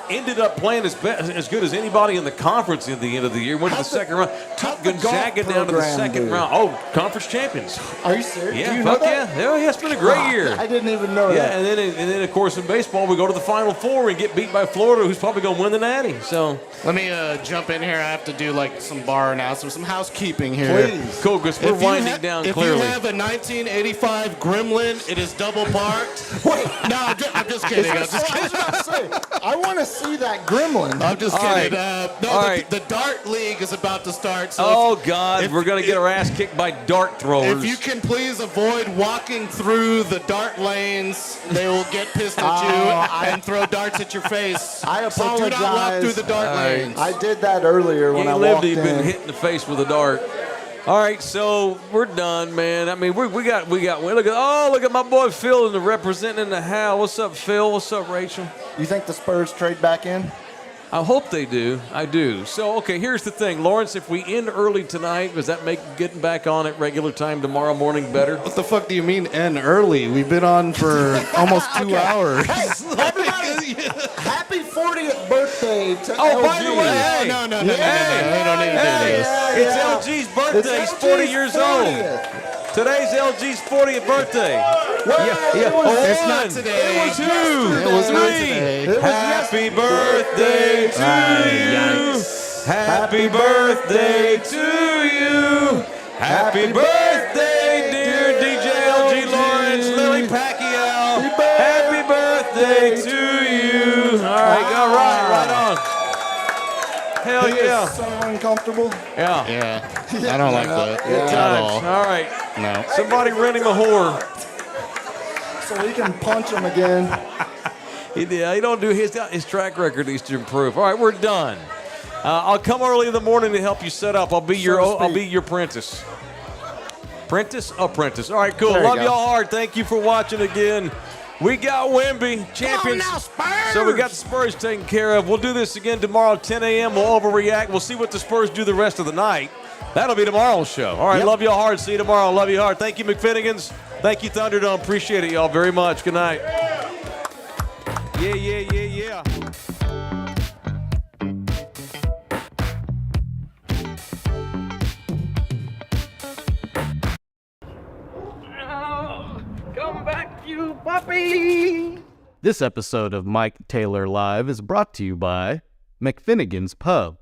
ended up playing as good as anybody in the conference at the end of the year. Went to the second round. Took Gonzaga down to the second round. Oh, conference champions.
Are you serious?
Yeah,
Do you know that?
Yeah, it's been a great year.
I didn't even know that.
Yeah, and then of course in baseball we go to the Final Four and get beat by Florida, who's probably going to win the Natty. So
let me jump in here. I have to do like some bar announcements, some housekeeping here.
Please.
Cool, because we're winding down clearly.
If you have a 1985 Gremlin, it is double parked. Wait, no, I'm just kidding.
I was about to say, I want to see that gremlin.
I'm just kidding. The Dart League is about to start. So
we're going to get our ass kicked by dart throwers.
If you can please avoid walking through the dart lanes, they will get pissed at you and throw darts at your face.
I apologize.
So do not walk through the dart lanes.
I did that earlier when I walked in.
He'd been hit in the face with a dart. All right, so we're done, man. I mean, look at my boy Phil in the representing the house. What's up, Phil? What's up, Rachel?
You think the Spurs trade back in?
I hope they do. I do. So, okay, here's the thing. Lawrence, if we end early tonight, does that make getting back on at regular time tomorrow morning better?
What the fuck do you mean end early? We've been on for almost 2 hours.
Hey, everybody, happy 40th birthday to
Oh,
LG.
by the way,
No, we don't need to do this.
It's LG's birthday. He's 40 years old. Today's LG's 40th birthday.
It's not today.
It was two.
It was not
three.
today.
Happy birthday to you. Happy birthday to you. Happy birthday, dear DJ LG Lawrence, Lily Pacquiao. Happy birthday to you. All right, on. Hell
He
yeah.
is so uncomfortable.
Yeah.
Yeah, I don't like that
Good
at
times.
all.
All right.
No.
Somebody rent him a whore.
So he can punch him again.
He don't do his track record needs to improve. All right, we're done. I'll come early in the morning to help you set up. I'll be your apprentice. Apprentice. All right, cool.
There you
Love
go.
y'all hard. Thank you for watching again. We got Wemby, champions.
Come on now, Spurs!
So we got the Spurs taken care of. We'll do this again tomorrow, 10 a.m. We'll overreact. We'll see what the Spurs do the rest of the night. That'll be tomorrow's show. All right,
Yep.
love y'all hard. See you tomorrow. Love you hard. Thank you, McFinnigan's. Thank you, Thunderdome. Appreciate it, y'all, very much. Good night. Yeah.
Come back, you puppy! This episode of Mike Taylor Live is brought to you by McFinnigan's Pub.